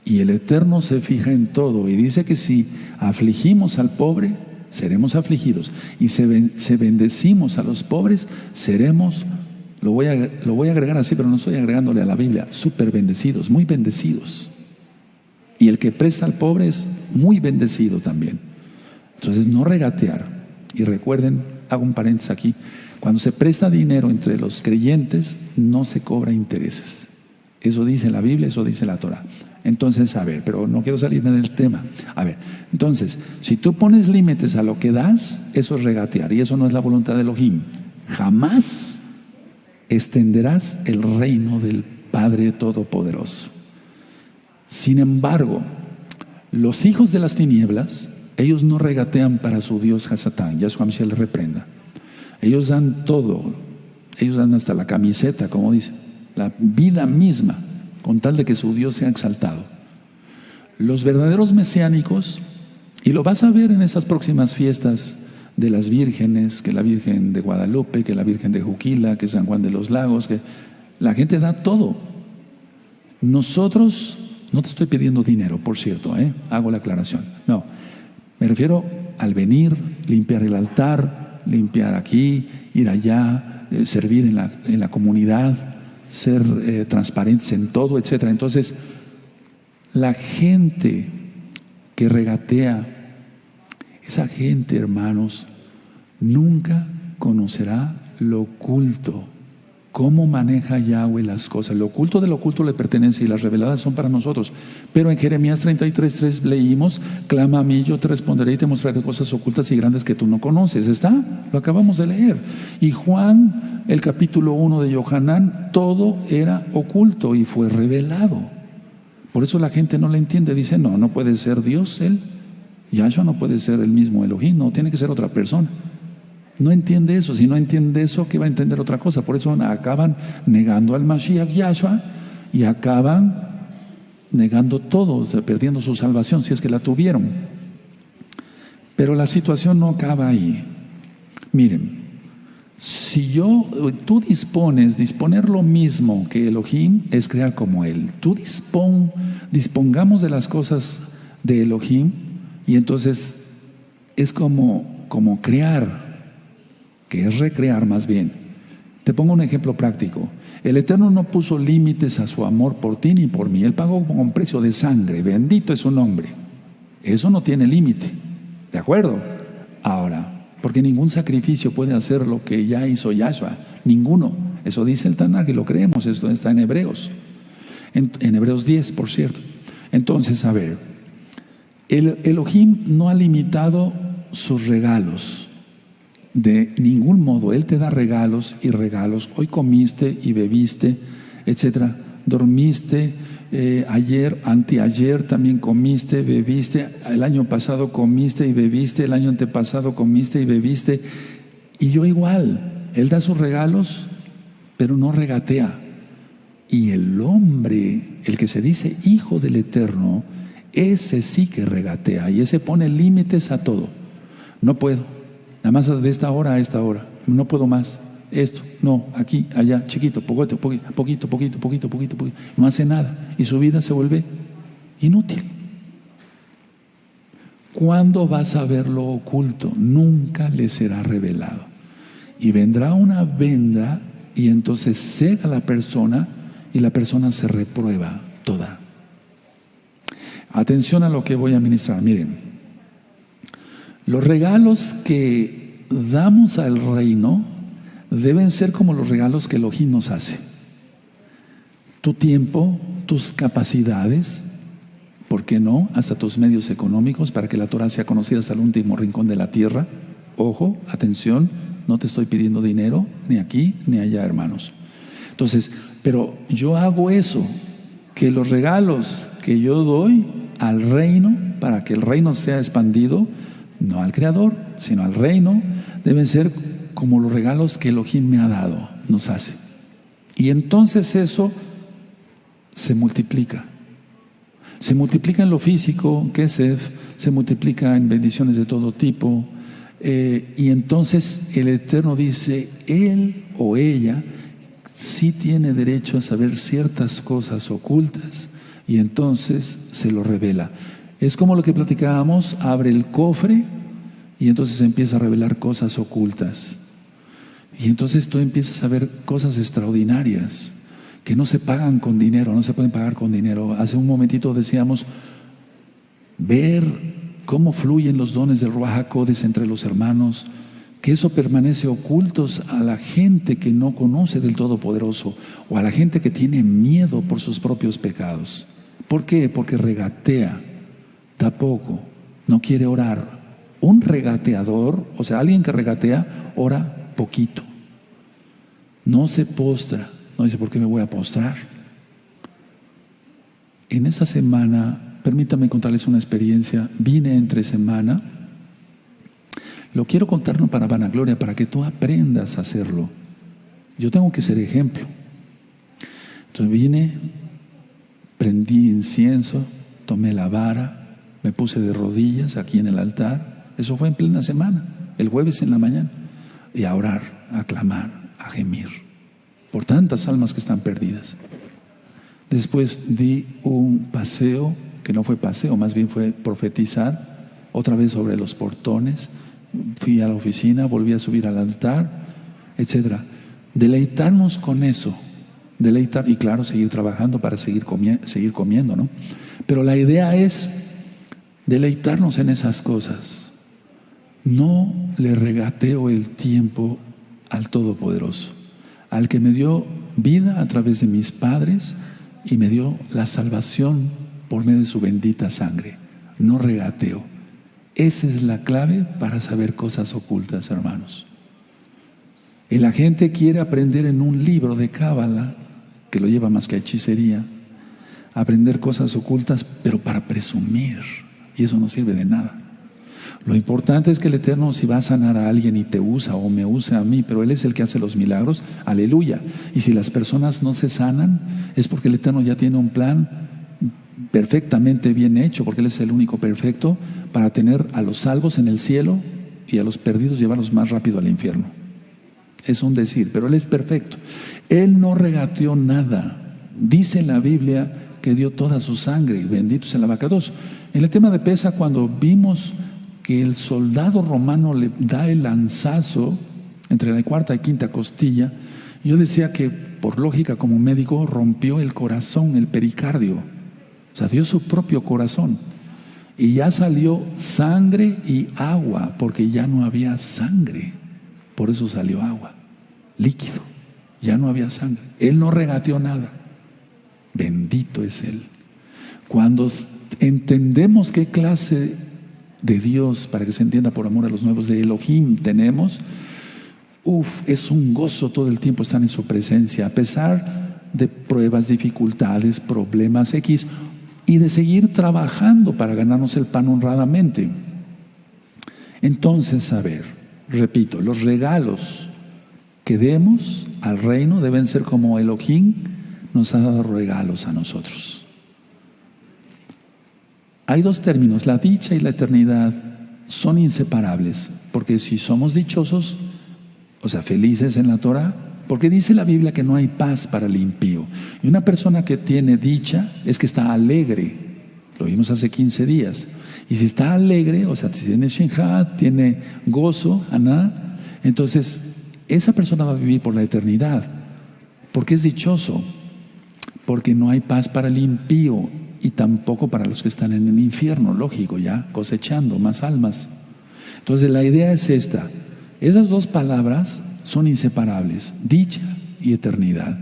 Y el Eterno se fija en todo y dice que si afligimos al pobre, seremos afligidos. Y si bendecimos a los pobres, seremos, lo voy a agregar así, pero no estoy agregándole a la Biblia, súper bendecidos, muy bendecidos. Y el que presta al pobre es muy bendecido también. Entonces, no regatear. Y recuerden, hago un paréntesis aquí, cuando se presta dinero entre los creyentes, no se cobra intereses. Eso dice la Biblia, eso dice la Torah. Entonces, a ver, pero no quiero salirme del tema. A ver, entonces, si tú pones límites a lo que das, eso es regatear, y eso no es la voluntad de Elohim. Jamás extenderás el reino del Padre Todopoderoso. Sin embargo, los hijos de las tinieblas, ellos no regatean para su Dios Hasatán. Yahshua Mashiach les reprenda. Ellos dan todo. Ellos dan hasta la camiseta, como dice, la vida misma, con tal de que su Dios sea exaltado. Los verdaderos mesiánicos, y lo vas a ver en estas próximas fiestas de las vírgenes, que la Virgen de Guadalupe, que la Virgen de Juquila, que San Juan de los Lagos, que la gente da todo. Nosotros, no te estoy pidiendo dinero, por cierto, hago la aclaración. No, me refiero al venir, limpiar el altar, limpiar aquí, ir allá, servir en la comunidad, ser transparentes en todo, etcétera. Entonces, la gente que regatea, esa gente, hermanos, nunca conocerá lo oculto. ¿Cómo maneja Yahweh las cosas? Lo oculto del oculto le pertenece y las reveladas son para nosotros. Pero en Jeremías 33:3 leímos: clama a mí, yo te responderé y te mostraré cosas ocultas y grandes que tú no conoces. ¿Está? Lo acabamos de leer. Y Juan, el capítulo 1 de Yohanan, todo era oculto y fue revelado. Por eso la gente no le entiende. Dice, no puede ser Dios él. Yahshua no puede ser el mismo Elohim, no, tiene que ser otra persona. No entiende eso. Si no entiende eso, ¿qué va a entender otra cosa? Por eso acaban negando al Mashiach Yahshua y acaban negando todo, o sea, perdiendo su salvación, si es que la tuvieron. Pero la situación no acaba ahí. Miren, si tú disponer lo mismo que Elohim es crear como Él. Dispongamos de las cosas de Elohim y entonces es como crear, que es recrear más bien. Te pongo un ejemplo práctico. El Eterno no puso límites a su amor por ti ni por mí. Él pagó con precio de sangre. Bendito es su nombre. Eso no tiene límite. ¿De acuerdo? Ahora, porque ningún sacrificio puede hacer lo que ya hizo Yahshua. Ninguno. Eso dice el Tanaj y lo creemos. Esto está en Hebreos. En Hebreos 10, por cierto. Entonces, a ver. El Elohim no ha limitado sus regalos. De ningún modo. Él te da regalos y regalos. Hoy comiste y bebiste, etcétera. Dormiste, ayer, anteayer también comiste, bebiste. El año pasado comiste y bebiste. El año antepasado comiste y bebiste. Y yo igual. Él da sus regalos, pero no regatea. Y el hombre, el que se dice hijo del Eterno, ese sí que regatea. Y ese pone límites a todo. No puedo. Nada más de esta hora a esta hora. No puedo más. Esto, no, aquí, allá, chiquito, poquito. No hace nada. Y su vida se vuelve inútil. ¿Cuándo vas a ver lo oculto? Nunca le será revelado. Y vendrá una venda y entonces cega a la persona y la persona se reprueba toda. Atención a lo que voy a ministrar. Miren. Los regalos que damos al reino deben ser como los regalos que Elohim nos hace. Tu tiempo, tus capacidades, ¿por qué no? Hasta tus medios económicos para que la Torah sea conocida hasta el último rincón de la tierra. Ojo, atención, no te estoy pidiendo dinero, ni aquí ni allá, hermanos. Entonces, pero yo hago eso, que los regalos que yo doy al reino, para que el reino sea expandido, no al Creador, sino al reino, deben ser como los regalos que Elohim me ha dado, nos hace. Y entonces eso se multiplica. Se multiplica en lo físico, Kesef, se multiplica en bendiciones de todo tipo. Y entonces el Eterno dice, él o ella sí tiene derecho a saber ciertas cosas ocultas y entonces se lo revela. Es como lo que platicábamos, abre el cofre y entonces empieza a revelar cosas ocultas. Y entonces tú empiezas a ver cosas extraordinarias que no se pagan con dinero, no se pueden pagar con dinero. Hace un momentito decíamos, ver cómo fluyen los dones del Ruach HaKodesh entre los hermanos, que eso permanece ocultos a la gente que no conoce del Todopoderoso o a la gente que tiene miedo por sus propios pecados. ¿Por qué? Porque regatea. Tampoco, no quiere orar. Un regateador, o sea, alguien que regatea, ora poquito. No se postra. No dice, ¿por qué me voy a postrar? En esta semana, permítame contarles una experiencia. Vine entre semana. Lo quiero contar no para vanagloria, para que tú aprendas a hacerlo. Yo tengo que ser ejemplo. Entonces vine, prendí incienso, tomé la vara, me puse de rodillas aquí en el altar. Eso fue en plena semana, el jueves en la mañana. Y a orar, a clamar, a gemir por tantas almas que están perdidas. Después di un paseo, que no fue paseo, más bien fue profetizar, otra vez sobre los portones. Fui a la oficina, volví a subir al altar, etcétera. Deleitarnos con eso, deleitar, y claro, seguir trabajando para seguir comiendo, ¿no? Pero la idea es deleitarnos en esas cosas. No le regateo el tiempo al Todopoderoso, al que me dio vida a través de mis padres y me dio la salvación por medio de su bendita sangre. No regateo. Esa es la clave para saber cosas ocultas, hermanos. Y la gente quiere aprender en un libro de Cábala, que lo lleva más que a hechicería, aprender cosas ocultas, pero para presumir. Y eso no sirve de nada. Lo importante es que el Eterno, si va a sanar a alguien y te usa o me usa a mí, pero Él es el que hace los milagros, aleluya. Y si las personas no se sanan, es porque el Eterno ya tiene un plan perfectamente bien hecho, porque Él es el único perfecto para tener a los salvos en el cielo y a los perdidos llevarlos más rápido al infierno. Es un decir, pero Él es perfecto. Él no regateó nada. Dice en la Biblia que dio toda su sangre, bendito sea el abacados. En el tema de Pesa, cuando vimos que el soldado romano le da el lanzazo entre la cuarta y quinta costilla, yo decía que por lógica como médico rompió el corazón, el pericardio, o sea, dio su propio corazón y ya salió sangre y agua, porque ya no había sangre, por eso salió agua, líquido, ya no había sangre. Él no regateó nada, bendito es Él. Cuando entendemos qué clase de Dios, para que se entienda por amor a los nuevos, de Elohim tenemos, es un gozo todo el tiempo estar en su presencia, a pesar de pruebas, dificultades, problemas X, y de seguir trabajando para ganarnos el pan honradamente. Entonces, a ver, repito, los regalos que demos al reino deben ser como Elohim nos ha dado regalos a nosotros. Hay dos términos, la dicha y la eternidad son inseparables, porque si somos dichosos, o sea, felices en la Torah, porque dice la Biblia que no hay paz para el impío. Y una persona que tiene dicha es que está alegre, lo vimos hace 15 días. Y si está alegre, o sea, si tiene shinhat, tiene gozo, aná, entonces esa persona va a vivir por la eternidad. ¿Por qué es dichoso? Porque no hay paz para el impío. Y tampoco para los que están en el infierno, lógico, ya cosechando más almas. Entonces la idea es esta: esas dos palabras son inseparables, dicha y eternidad.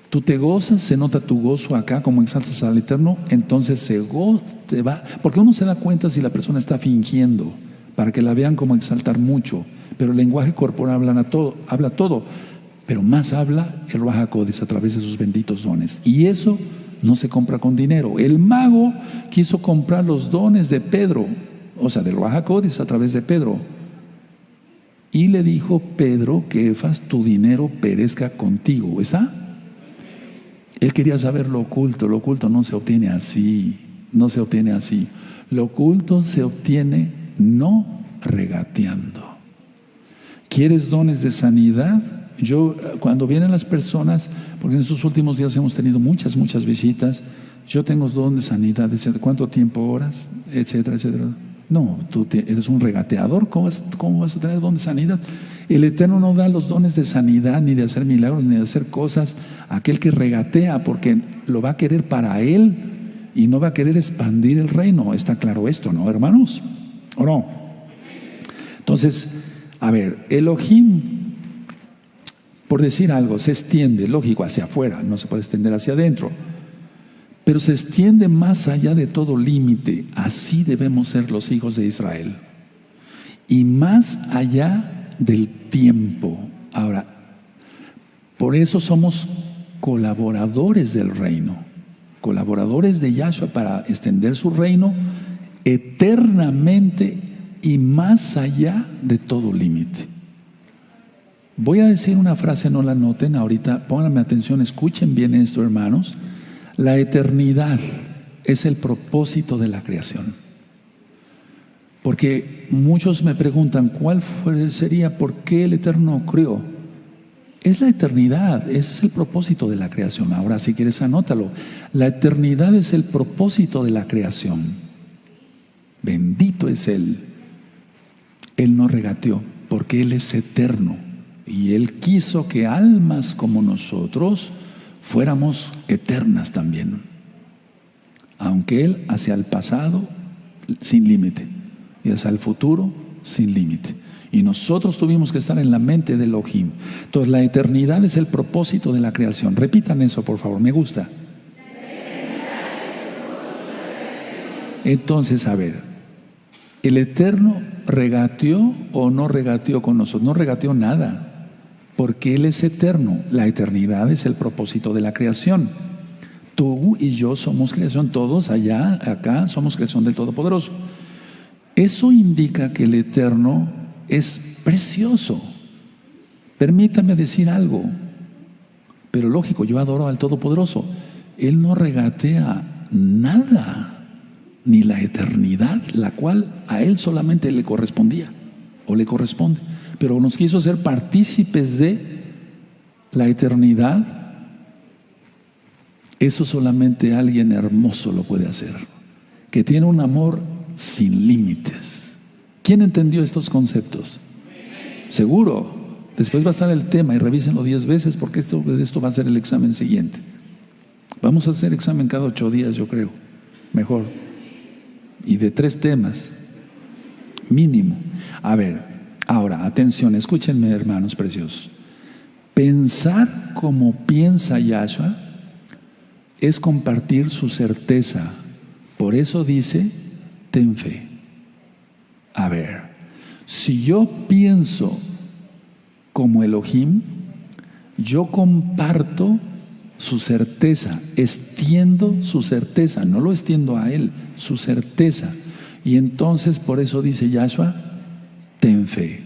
Tú te gozas, se nota tu gozo acá, como exaltas al Eterno, entonces te va, porque uno se da cuenta si la persona está fingiendo, para que la vean como exaltar mucho, pero el lenguaje corporal habla todo, pero más habla el Ruach HaKodesh a través de sus benditos dones, y eso no se compra con dinero. El mago quiso comprar los dones de Pedro, o sea, del Ruach HaKodesh a través de Pedro. Y le dijo Pedro que Efas, tu dinero perezca contigo. ¿Está? Él quería saber lo oculto. Lo oculto no se obtiene así. No se obtiene así. Lo oculto se obtiene no regateando. ¿Quieres dones de sanidad? Yo, cuando vienen las personas, porque en estos últimos días hemos tenido muchas visitas, yo tengo don de sanidad, etcétera. ¿Cuánto tiempo, horas? Etcétera, etcétera. No, tú eres un regateador, ¿cómo vas a tener don de sanidad? El Eterno no da los dones de sanidad, ni de hacer milagros, ni de hacer cosas a aquel que regatea, porque lo va a querer para él y no va a querer expandir el reino. Está claro esto, ¿no, hermanos? ¿O no? Entonces, a ver, Elohim, por decir algo, se extiende, lógico, hacia afuera, no se puede extender hacia adentro, pero se extiende más allá de todo límite. Así debemos ser los hijos de Israel, y más allá del tiempo. Ahora, por eso somos colaboradores del reino, colaboradores de Yahshua para extender su reino eternamente y más allá de todo límite. Voy a decir una frase, no la noten ahorita, pónganme atención, escuchen bien esto, hermanos. La eternidad es el propósito de la creación. Porque muchos me preguntan, ¿cuál sería, por qué el Eterno creó? Es la eternidad, ese es el propósito de la creación. Ahora, si quieres, anótalo. La eternidad es el propósito de la creación. Bendito es Él. Él no regateó, porque Él es eterno. Y Él quiso que almas como nosotros fuéramos eternas también. Aunque Él hacia el pasado sin límite y hacia el futuro sin límite. Y nosotros tuvimos que estar en la mente de Elohim. Entonces la eternidad es el propósito de la creación. Repitan eso, por favor, me gusta. Entonces, a ver, ¿el Eterno regateó o no regateó con nosotros? No regateó nada, porque Él es eterno. La eternidad es el propósito de la creación. Tú y yo somos creación, todos allá, acá, somos creación del Todopoderoso. Eso indica que el Eterno es precioso. Permítame decir algo, pero lógico, yo adoro al Todopoderoso. Él no regatea nada, ni la eternidad, la cual a Él solamente le correspondía o le corresponde. Pero nos quiso ser partícipes de la eternidad. Eso solamente alguien hermoso lo puede hacer, que tiene un amor sin límites. ¿Quién entendió estos conceptos? Seguro. Después va a estar el tema y revísenlo 10 veces porque de esto va a ser el examen siguiente. Vamos a hacer examen cada 8 días, yo creo. Mejor. Y de 3 temas. Mínimo. A ver, ahora, atención, escúchenme, hermanos preciosos. Pensar como piensa Yahshua es compartir su certeza. Por eso dice, ten fe. A ver, si yo pienso como Elohim, yo comparto su certeza, extiendo su certeza, no lo extiendo a Él, su certeza. Y entonces por eso dice Yahshua, ten fe.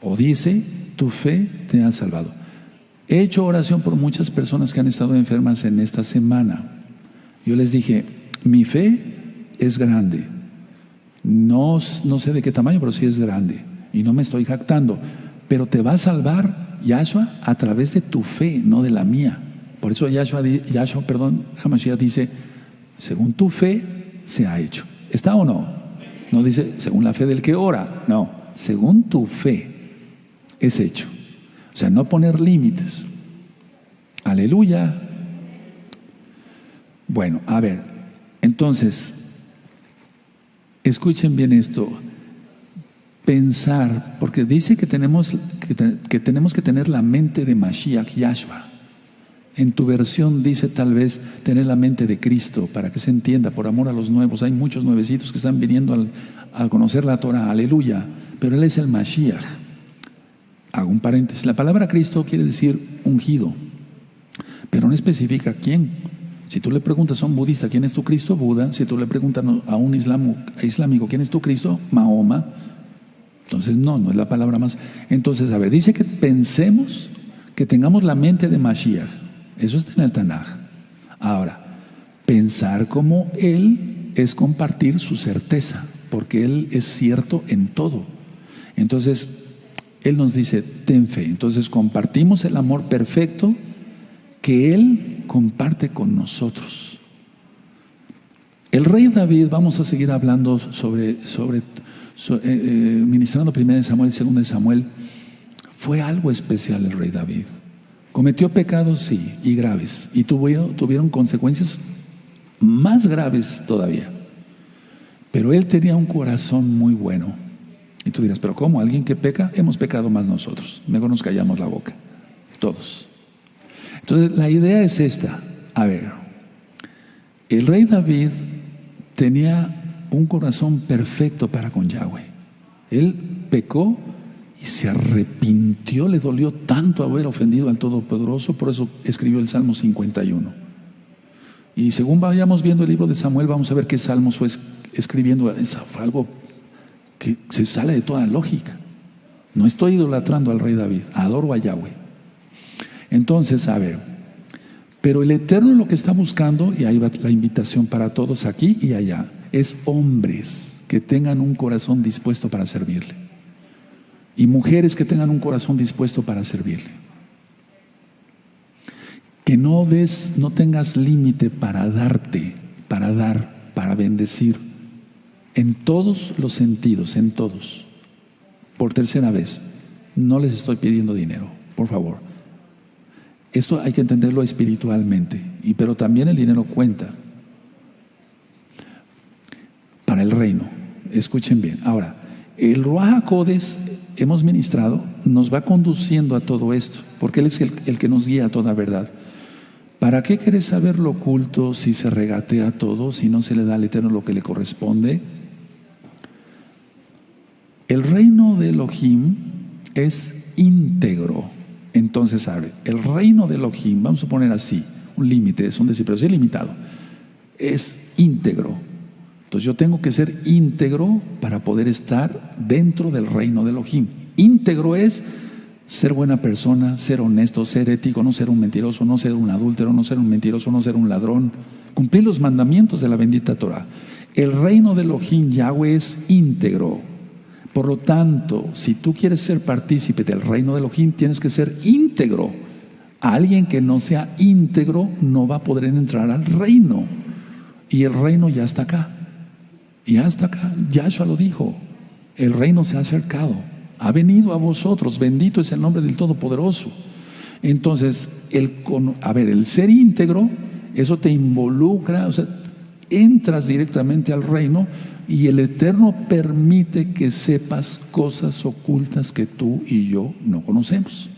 O dice, tu fe te ha salvado. He hecho oración por muchas personas que han estado enfermas en esta semana. Yo les dije, mi fe es grande. No sé de qué tamaño, pero sí es grande. Y no me estoy jactando. Pero te va a salvar Yahshua a través de tu fe, no de la mía. Por eso Hamashiach dice, según tu fe se ha hecho. ¿Está o no? No dice, según la fe del que ora. No, según tu fe es hecho. O sea, no poner límites. Aleluya. Bueno, a ver, entonces, escuchen bien esto. Pensar, porque dice que tenemos que tener la mente de Mashiach Yahshua. En tu versión dice tal vez tener la mente de Cristo, para que se entienda, por amor a los nuevos. Hay muchos nuevecitos que están viniendo a conocer la Torah, aleluya, pero Él es el Mashiach. Hago un paréntesis, la palabra Cristo quiere decir ungido, pero no especifica quién. Si tú le preguntas a un budista ¿quién es tu Cristo? Buda. Si tú le preguntas a un islámico ¿quién es tu Cristo? Mahoma. Entonces no es la palabra más. Entonces, a ver, dice que pensemos, que tengamos la mente de Mashiach. Eso está en el Tanaj. Ahora, pensar como Él es compartir su certeza, porque Él es cierto en todo. Entonces, Él nos dice, ten fe. Entonces, compartimos el amor perfecto que Él comparte con nosotros. El rey David, vamos a seguir hablando ministrando 1 Samuel y 2 Samuel. Fue algo especial el rey David. Cometió pecados, sí, y graves, y tuvieron consecuencias más graves todavía. Pero él tenía un corazón muy bueno. Y tú dirás, ¿pero cómo? ¿Alguien que peca? Hemos pecado más nosotros. Mejor nos callamos la boca, todos. Entonces la idea es esta. A ver, el rey David tenía un corazón perfecto para con Yahweh. Él pecó y se arrepintió, le dolió tanto haber ofendido al Todopoderoso, por eso escribió el Salmo 51. Y según vayamos viendo el libro de Samuel, vamos a ver qué salmos fue escribiendo. Es algo que se sale de toda lógica. No estoy idolatrando al rey David, adoro a Yahweh. Entonces, a ver, pero el Eterno lo que está buscando, y ahí va la invitación para todos aquí y allá, es hombres que tengan un corazón dispuesto para servirle, y mujeres que tengan un corazón dispuesto para servirle. Que no tengas límite para darte, para dar, para bendecir, en todos los sentidos, en todos. Por tercera vez, no les estoy pidiendo dinero, por favor. Esto hay que entenderlo espiritualmente, pero también el dinero cuenta para el reino. Escuchen bien. Ahora, el Ruach HaKodesh, hemos ministrado, nos va conduciendo a todo esto, porque Él es el que nos guía a toda verdad. ¿Para qué querés saber lo oculto si se regatea todo, si no se le da al Eterno lo que le corresponde? El reino de Elohim es íntegro. Entonces, abre, el reino de Elohim, vamos a poner así, un límite, es un decir, pero es ilimitado, es íntegro. Entonces yo tengo que ser íntegro para poder estar dentro del reino de Elohim. Íntegro es ser buena persona, ser honesto, ser ético, no ser un mentiroso, no ser un adúltero, no ser un mentiroso, no ser un ladrón. Cumplir los mandamientos de la bendita Torah. El reino de Elohim, Yahweh, es íntegro. Por lo tanto, si tú quieres ser partícipe del reino de Elohim, tienes que ser íntegro. Alguien que no sea íntegro no va a poder entrar al reino. Y el reino ya está acá. Ya está acá. Yahshua lo dijo. El reino se ha acercado. Ha venido a vosotros. Bendito es el nombre del Todopoderoso. Entonces, el ser íntegro, eso te involucra, o sea, entras directamente al reino y el Eterno permite que sepas cosas ocultas que tú y yo no conocemos.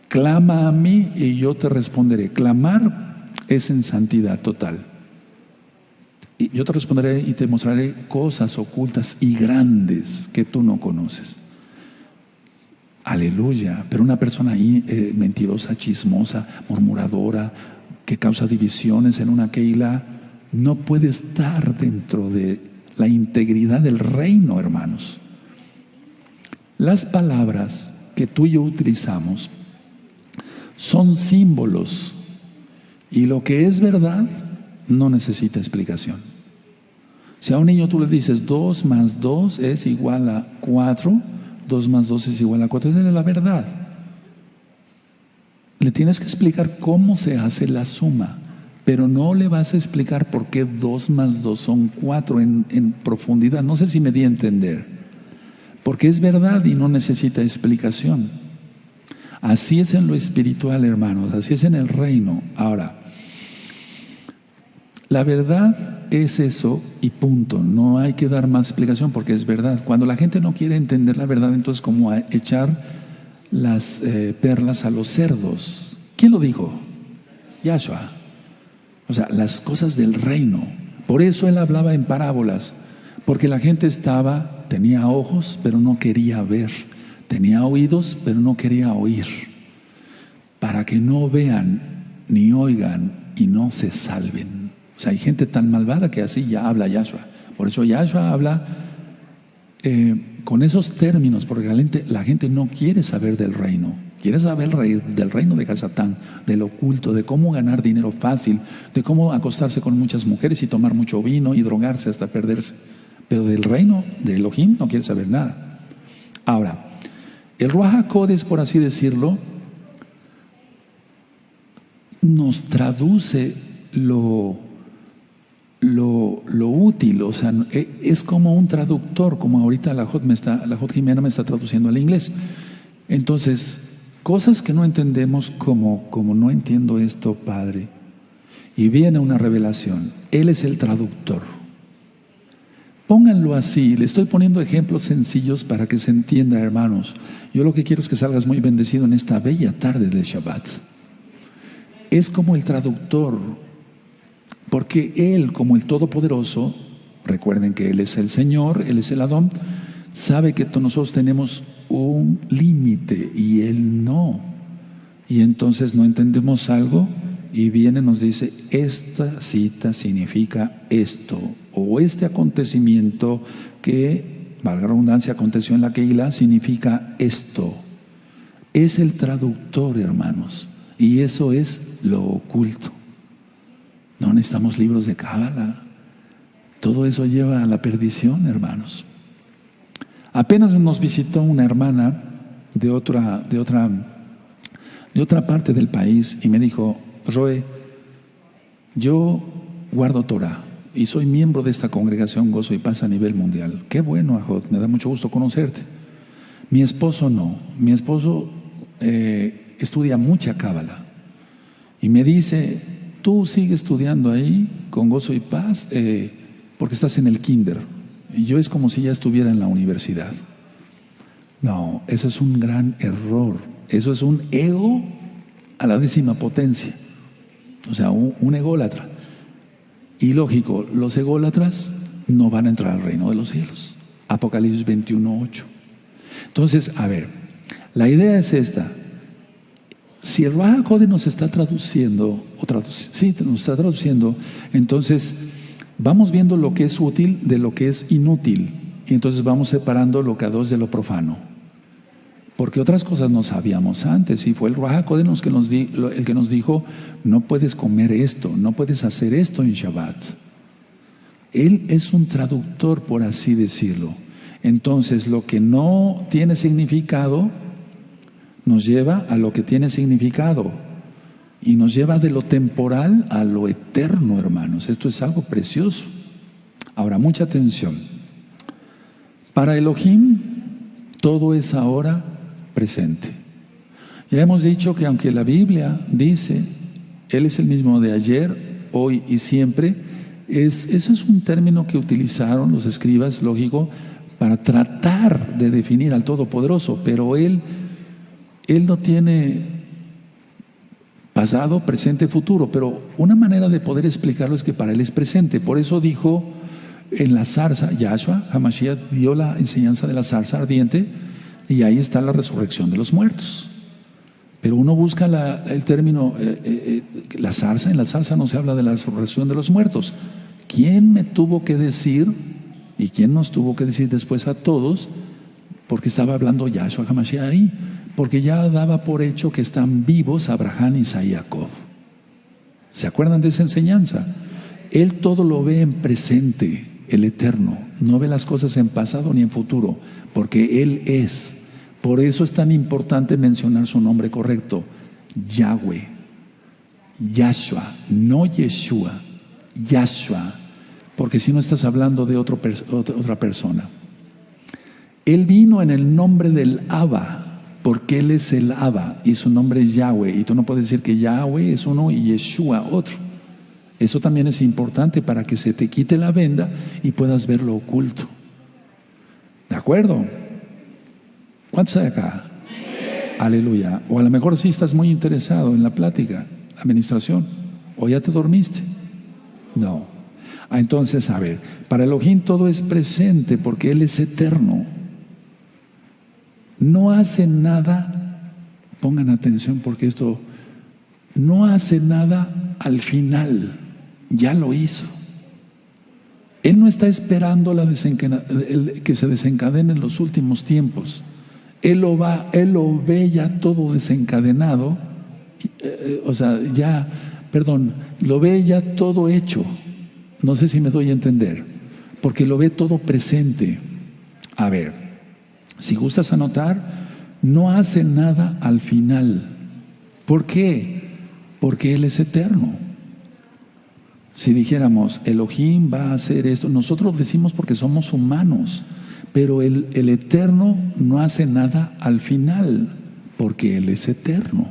Clama a mí y yo te responderé. Clamar es en santidad total. Y yo te responderé y te mostraré cosas ocultas y grandes que tú no conoces. Aleluya. Pero una persona ahí mentirosa, chismosa, murmuradora, que causa divisiones en una keila, no puede estar dentro de la integridad del reino, hermanos. Las palabras que tú y yo utilizamos son símbolos, y lo que es verdad no necesita explicación. Si a un niño tú le dices 2 más 2 es igual a 4, 2 más 2 es igual a 4, esa es la verdad. Le tienes que explicar cómo se hace la suma, pero no le vas a explicar por qué 2 más 2 son 4 en profundidad. No sé si me di a entender, porque es verdad y no necesita explicación. Así es en lo espiritual, hermanos, así es en el reino. Ahora, la verdad es eso y punto. No hay que dar más explicación porque es verdad. Cuando la gente no quiere entender la verdad, entonces como echar las perlas a los cerdos. ¿Quién lo dijo? Yahshua. O sea, las cosas del reino. Por eso él hablaba en parábolas, porque la gente tenía ojos pero no quería ver, tenía oídos pero no quería oír, para que no vean ni oigan y no se salven. O sea, hay gente tan malvada que así ya habla Yahshua. Por eso Yahshua habla con esos términos, porque la gente no quiere saber del reino. Quiere saber del reino de Hasatán, del oculto, de cómo ganar dinero fácil, de cómo acostarse con muchas mujeres y tomar mucho vino y drogarse hasta perderse. Pero del reino de Elohim no quiere saber nada. Ahora, el Ruach HaKodesh, por así decirlo, nos traduce lo útil, o sea, es como un traductor, como ahorita la Jot Jimena me está traduciendo al inglés. Entonces, cosas que no entendemos, como no entiendo esto, Padre, y viene una revelación. Él es el traductor. Pónganlo así, le estoy poniendo ejemplos sencillos para que se entienda, hermanos. Yo lo que quiero es que salgas muy bendecido en esta bella tarde de Shabbat. Es como el traductor, porque Él, como el Todopoderoso, recuerden que Él es el Señor, Él es el Adón, sabe que nosotros tenemos un límite y Él no. Y entonces no entendemos algo y viene y nos dice, esta cita significa esto, o este acontecimiento que, valga la redundancia, aconteció en la Keilah, significa esto. Es el traductor, hermanos, y eso es lo oculto. No necesitamos libros de Cábala. Todo eso lleva a la perdición, hermanos. Apenas nos visitó una hermana de otra parte del país y me dijo, Roe, yo guardo Torah y soy miembro de esta congregación Gozo y Paz a nivel mundial. Qué bueno, Ajot, me da mucho gusto conocerte. Mi esposo no. Mi esposo estudia mucha Cábala y me dice, tú sigues estudiando ahí con Gozo y Paz porque estás en el kinder. Y yo es como si ya estuviera en la universidad. No, eso es un gran error. Eso es un ego a la 10ª potencia. O sea, un ególatra. Y lógico, los ególatras no van a entrar al reino de los cielos. Apocalipsis 21:8. Entonces, a ver, la idea es esta. Si el Ruach HaKodesh nos está traduciendo, nos está traduciendo, entonces Vamos viendo lo que es útil de lo que es inútil. Y entonces vamos separando lo Kadosh de lo profano. Porque otras cosas no sabíamos antes. Y fue el Ruach HaKodesh el que nos dijo, no puedes comer esto, no puedes hacer esto en Shabbat. Él es un traductor, por así decirlo. Entonces, lo que no tiene significado nos lleva a lo que tiene significado. Y nos lleva de lo temporal a lo eterno, hermanos. Esto es algo precioso. Ahora, mucha atención. Para Elohim, todo es ahora presente. Ya hemos dicho que aunque la Biblia dice, Él es el mismo de ayer, hoy y siempre, eso es un término que utilizaron los escribas, lógico, para tratar de definir al Todopoderoso, pero Él no tiene pasado, presente, futuro, pero una manera de poder explicarlo es que para Él es presente. Por eso dijo en la zarza, Yahshua, Hamashiach dio la enseñanza de la zarza ardiente, y ahí está la resurrección de los muertos. Pero uno busca el término, la zarza. En la zarza no se habla de la resurrección de los muertos. ¿Quién me tuvo que decir y quién nos tuvo que decir después a todos? Porque estaba hablando Yahshua HaMashiach ahí. Porque ya daba por hecho que están vivos Abraham, Isaac y Jacob. ¿Se acuerdan de esa enseñanza? Él todo lo ve en presente, el eterno. No ve las cosas en pasado ni en futuro, porque Él es. Por eso es tan importante mencionar su nombre correcto, Yahweh, Yahshua, no Yeshua, Yahshua, porque si no estás hablando de otra persona. Él vino en el nombre del Abba, porque Él es el Abba y su nombre es Yahweh, y tú no puedes decir que Yahweh es uno y Yeshua otro. Eso también es importante para que se te quite la venda y puedas ver lo oculto. ¿De acuerdo? ¿Cuántos hay acá? Aleluya. O a lo mejor sí estás muy interesado en la plática, la administración, o ya te dormiste. No. Entonces, a ver, para Elohim todo es presente porque Él es eterno. No hace nada, pongan atención porque esto, no hace nada al final, ya lo hizo. Él no está esperando que se desencadenen los últimos tiempos. Él lo ve ya todo desencadenado, lo ve ya todo hecho. No sé si me doy a entender, porque lo ve todo presente. A ver, si gustas anotar, no hace nada al final. ¿Por qué? Porque Él es eterno. Si dijéramos, Elohim va a hacer esto, nosotros decimos porque somos humanos, pero el eterno no hace nada al final, porque Él es eterno.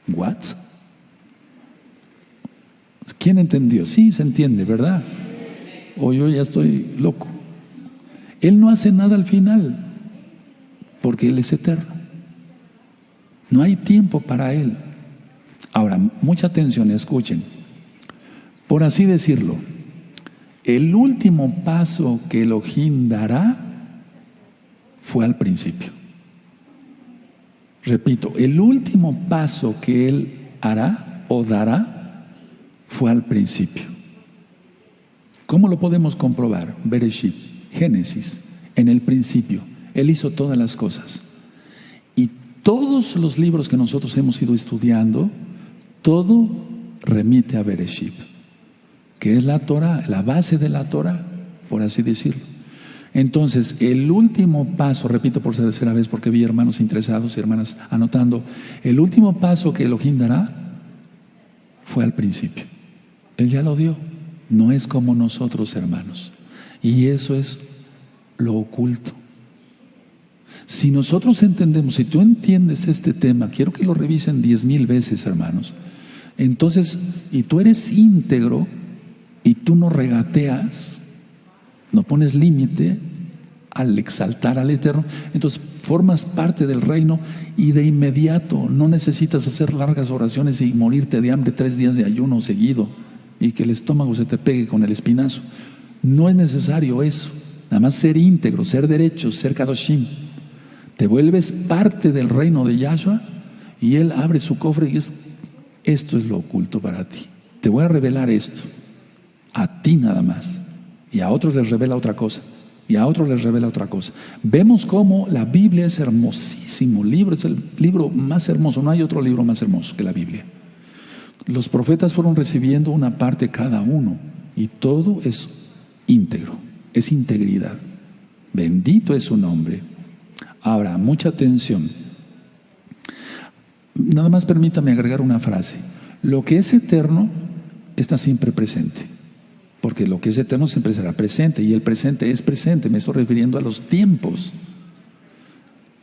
¿What? ¿Quién entendió? Sí, se entiende, ¿verdad? O yo ya estoy loco. Él no hace nada al final, porque Él es eterno. No hay tiempo para Él. Ahora, mucha atención, escuchen. Por así decirlo, el último paso que Elohim dará fue al principio. Repito, el último paso que Él hará o dará fue al principio. ¿Cómo lo podemos comprobar? Bereshit, Génesis, en el principio. Él hizo todas las cosas. Y todos los libros que nosotros hemos ido estudiando, todo remite a Bereshit, que es la Torah, la base de la Torah, por así decirlo. Entonces, el último paso, repito por tercera vez porque vi hermanos interesados y hermanas anotando, el último paso que Elohim dará fue al principio. Él ya lo dio. No es como nosotros, hermanos. Y eso es lo oculto. Si nosotros entendemos, si tú entiendes este tema, quiero que lo revisen 10,000 veces, hermanos. Entonces, y tú eres íntegro y tú no regateas, no pones límite al exaltar al Eterno, entonces formas parte del reino y de inmediato no necesitas hacer largas oraciones y morirte de hambre 3 días de ayuno seguido y que el estómago se te pegue con el espinazo. No es necesario eso. Nada más ser íntegro, ser derecho, ser kadoshim. Te vuelves parte del reino de Yahshua y Él abre su cofre y esto es lo oculto para ti. te voy a revelar esto, a ti nada más, y a otros les revela otra cosa, y a otros les revela otra cosa. Vemos cómo la Biblia es hermosísimo libro, es el libro más hermoso, no hay otro libro más hermoso que la Biblia. Los profetas fueron recibiendo una parte cada uno, y todo es íntegro, es integridad. Bendito es su nombre. Ahora, mucha atención. Nada más permítame agregar una frase. Lo que es eterno está siempre presente, porque lo que es eterno siempre será presente, y el presente es presente. Me estoy refiriendo a los tiempos.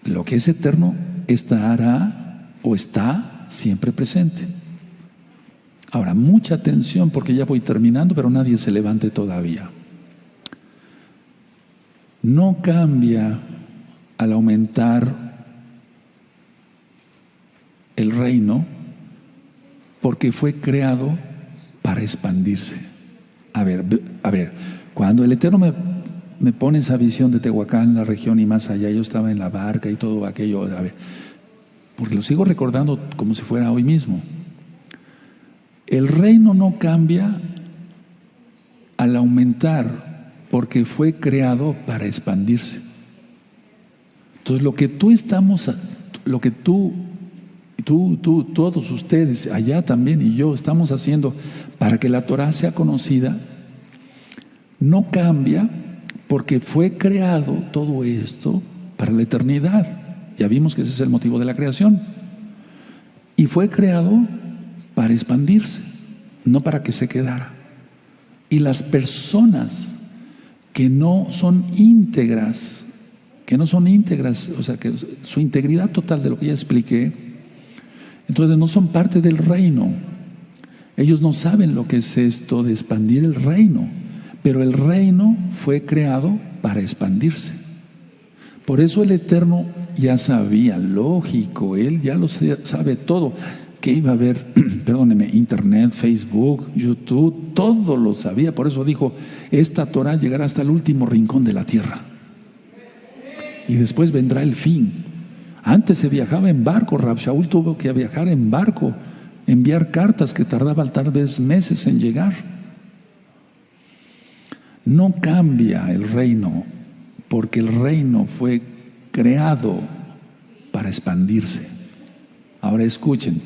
Lo que es eterno estará o está siempre presente. Ahora, mucha atención, porque ya voy terminando, pero nadie se levante todavía. No cambia al aumentar el reino, porque fue creado para expandirse. A ver, cuando el Eterno me pone esa visión de Tehuacán, la región y más allá, yo estaba en la barca y todo aquello, a ver, porque lo sigo recordando como si fuera hoy mismo. El reino no cambia al aumentar, porque fue creado para expandirse. Entonces, lo que tú, todos ustedes, allá también y yo, estamos haciendo para que la Torah sea conocida, no cambia, porque fue creado todo esto para la eternidad. Ya vimos que ese es el motivo de la creación. Y fue creado para expandirse, no para que se quedara. Y las personas que no son íntegras, o sea, que su integridad total de lo que ya expliqué, entonces no son parte del reino. Ellos no saben lo que es esto de expandir el reino, pero el reino fue creado para expandirse. Por eso el Eterno ya sabía, lógico, Él ya lo sabe todo, que iba a haber, perdóneme, internet, Facebook, YouTube, todo lo sabía. Por eso dijo, esta Torah llegará hasta el último rincón de la tierra. Y después vendrá el fin. Antes se viajaba en barco, Rab Shaul tuvo que viajar en barco, enviar cartas que tardaban tal vez meses en llegar. No cambia el reino, porque el reino fue creado para expandirse. Ahora escuchen,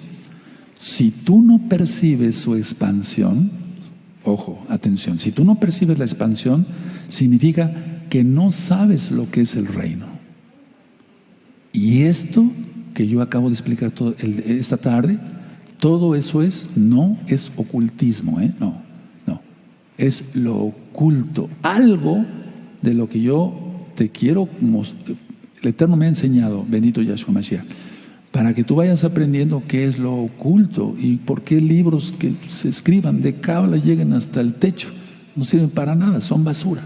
si tú no percibes su expansión, ojo, atención, si tú no percibes la expansión, significa que no sabes lo que es el reino. Y esto que yo acabo de explicar esta tarde, todo eso no es ocultismo, no, es lo oculto, algo de lo que yo te quiero mostrar. El Eterno me ha enseñado, bendito Yahshua Mashiach, para que tú vayas aprendiendo qué es lo oculto y por qué libros que se escriban de Cábala lleguen hasta el techo. No sirven para nada, son basura.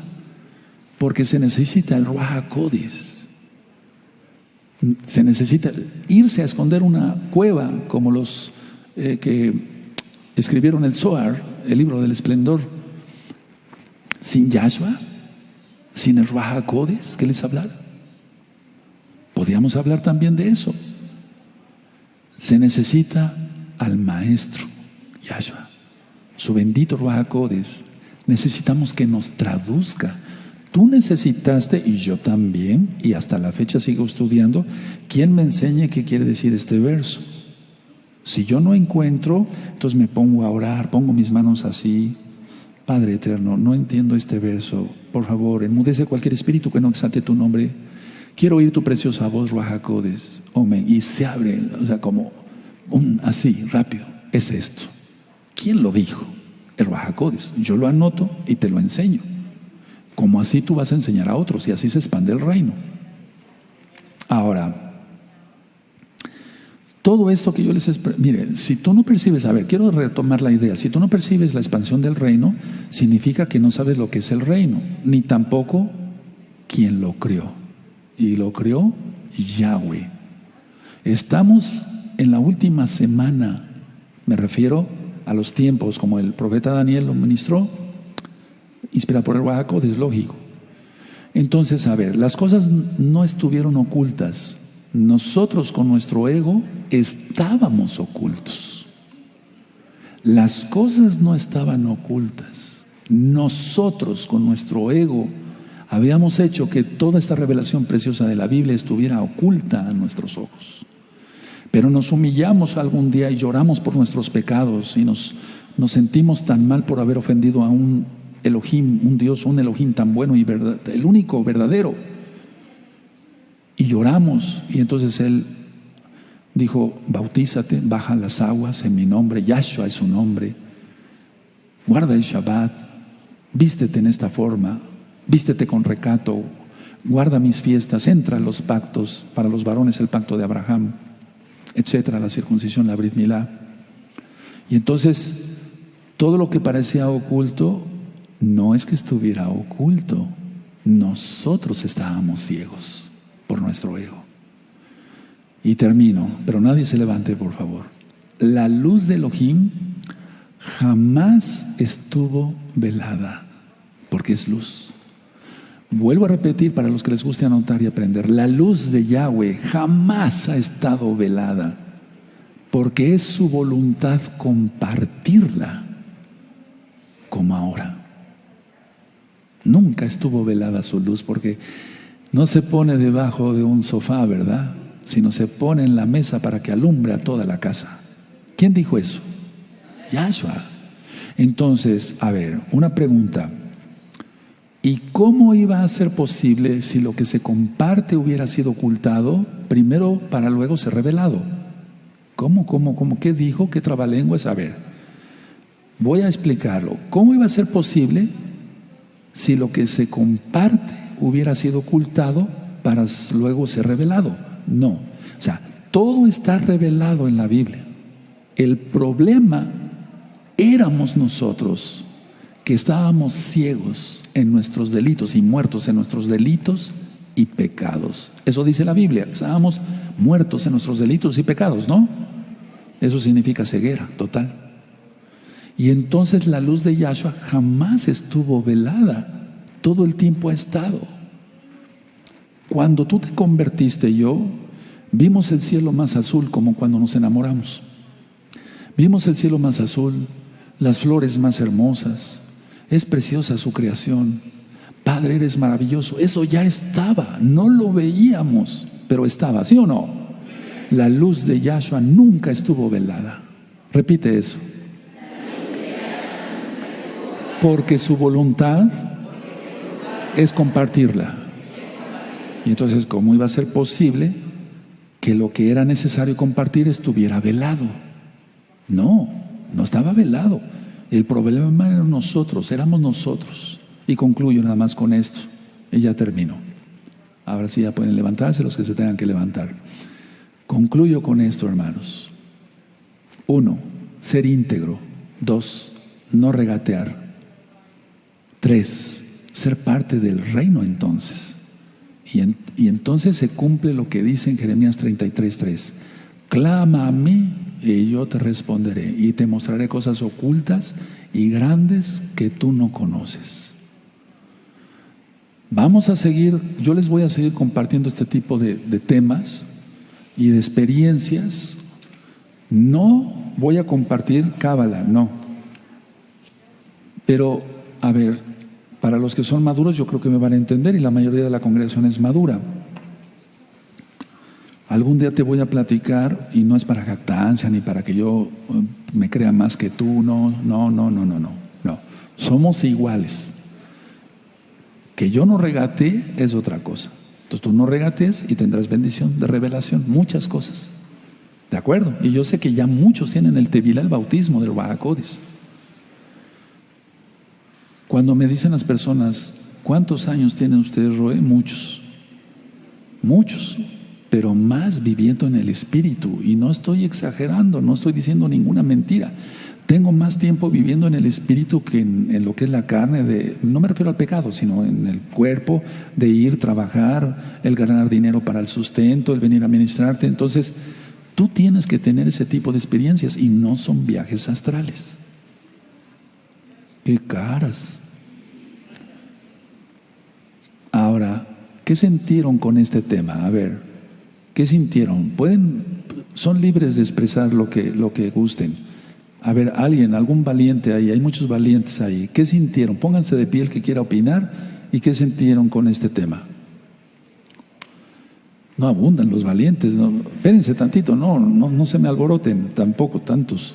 Porque se necesita el Ruach HaKodesh. Se necesita irse a esconder una cueva como los que escribieron el Zohar, el libro del esplendor, sin Yahshua, sin el Ruach HaKodesh que les hablara. Podríamos hablar también de eso. Se necesita al Maestro, Yahshua, su bendito Ruach HaKodesh. Necesitamos que nos traduzca. Tú necesitaste, y yo también, y hasta la fecha sigo estudiando, ¿quién me enseñe qué quiere decir este verso? Si yo no encuentro, entonces me pongo a orar, pongo mis manos así. Padre eterno, no entiendo este verso. Por favor, enmudece cualquier espíritu que no exalte tu nombre. Quiero oír tu preciosa voz, Ruach HaKodesh. Amén. Y se abre, o sea, como así, rápido. Es esto. ¿Quién lo dijo? El Ruach HaKodesh. Yo lo anoto y te lo enseño. Como así tú vas a enseñar a otros y así se expande el reino. Ahora, todo esto que yo les mire, si tú no percibes, a ver, quiero retomar la idea, si tú no percibes la expansión del reino, significa que no sabes lo que es el reino, ni tampoco quién lo creó. Y lo creó Yahweh. Estamos en la última semana, me refiero a los tiempos, como el profeta Daniel lo ministró, inspirado por el Ruach HaKodesh, es lógico. Entonces, a ver, las cosas no estuvieron ocultas. Nosotros con nuestro ego estábamos ocultos. Las cosas no estaban ocultas. Nosotros, con nuestro ego, habíamos hecho que toda esta revelación preciosa de la Biblia estuviera oculta a nuestros ojos. Pero nos humillamos algún día y lloramos por nuestros pecados y nos sentimos tan mal por haber ofendido a un Elohim, un Dios, un Elohim tan bueno y el único verdadero. Y lloramos, y entonces Él dijo: bautízate, baja las aguas en mi nombre, Yahshua es su nombre, guarda el Shabbat, vístete en esta forma, vístete con recato, guarda mis fiestas, entra a los pactos, para los varones el pacto de Abraham, etcétera, la circuncisión, la Brit Milá. Y entonces todo lo que parecía oculto no es que estuviera oculto, nosotros estábamos ciegos por nuestro ego. Y termino, pero nadie se levante, por favor. La luz de Elohim jamás estuvo velada, porque es luz. Vuelvo a repetir para los que les guste anotar y aprender: la luz de Yahweh jamás ha estado velada, porque es su voluntad compartirla, como ahora. Nunca estuvo velada su luz, porque no se pone debajo de un sofá, ¿verdad?, sino se pone en la mesa para que alumbre a toda la casa. ¿Quién dijo eso? Yahshua. Entonces, a ver, una pregunta: ¿y cómo iba a ser posible si lo que se comparte hubiera sido ocultado primero para luego ser revelado? ¿Cómo? ¿Qué dijo? ¿Qué trabalenguas? A ver, voy a explicarlo. ¿Cómo iba a ser posible si lo que se comparte hubiera sido ocultado para luego ser revelado? No. O sea, todo está revelado en la Biblia. El problema éramos nosotros, que estábamos ciegos en nuestros delitos y muertos en nuestros delitos y pecados. Eso dice la Biblia: estábamos muertos en nuestros delitos y pecados, ¿no? Eso significa ceguera total. Y entonces la luz de Yahshua jamás estuvo velada, todo el tiempo ha estado. Cuando tú te convertiste y yo, vimos el cielo más azul, como cuando nos enamoramos. Vimos el cielo más azul, las flores más hermosas. Es preciosa su creación. Padre, eres maravilloso. Eso ya estaba, no lo veíamos, pero estaba, ¿sí o no? La luz de Yahshua nunca estuvo velada. Repite eso. Porque su voluntad es compartirla. Y entonces, ¿cómo iba a ser posible que lo que era necesario compartir estuviera velado? No estaba velado. El problema era nosotros, éramos nosotros. Y concluyo nada más con esto, y ya termino. Ahora sí ya pueden levantarse los que se tengan que levantar. Concluyo con esto, hermanos. 1, ser íntegro. 2, no regatear. 3, ser parte del reino entonces. Y entonces se cumple lo que dice en Jeremías 33:3: clama a mí y yo te responderé y te mostraré cosas ocultas y grandes que tú no conoces. Vamos a seguir, yo les voy a seguir compartiendo este tipo de temas y de experiencias. No voy a compartir cábala, no. Pero, a ver, para los que son maduros yo creo que me van a entender, y la mayoría de la congregación es madura. Algún día te voy a platicar, y no es para jactancia ni para que yo me crea más que tú, no. Somos iguales. Que yo no regatee es otra cosa. Entonces tú no regatees y tendrás bendición de revelación, muchas cosas. ¿De acuerdo? Y yo sé que ya muchos tienen el Tevilá, el bautismo del Ruach HaKodesh. Cuando me dicen las personas: ¿cuántos años tienen ustedes, Roe? Muchos, pero más viviendo en el Espíritu. Y no estoy exagerando, no estoy diciendo ninguna mentira. Tengo más tiempo viviendo en el Espíritu que en lo que es la carne, no me refiero al pecado, sino en el cuerpo, de ir, trabajar, el ganar dinero para el sustento, el venir a ministrarte. Entonces, tú tienes que tener ese tipo de experiencias, y no son viajes astrales. ¡Qué caras! Ahora, ¿qué sintieron con este tema? A ver, ¿qué sintieron? Son libres de expresar lo que gusten. A ver, alguien, algún valiente ahí, hay muchos valientes ahí. ¿Qué sintieron? Pónganse de pie el que quiera opinar. ¿Y qué sintieron con este tema? No abundan los valientes, no. Espérense tantito, no se me alboroten, tampoco tantos.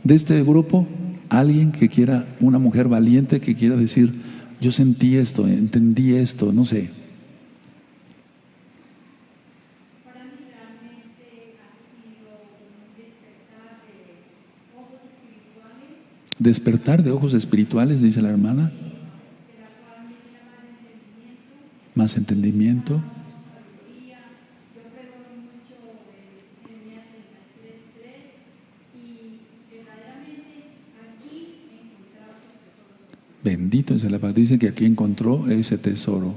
De este grupo, alguien que quiera, una mujer valiente que quiera decir, yo sentí esto, entendí esto, no sé. Para mí realmente ha sido un despertar de ojos espirituales. Despertar de ojos espirituales, dice la hermana. De la cual me llena más entendimiento. Más entendimiento. Sabiduría. Yo creo mucho en Jeremías 33:3 y verdaderamente aquí he encontrado su tesoro. Bendito es el Abba. Dice que aquí encontró ese tesoro.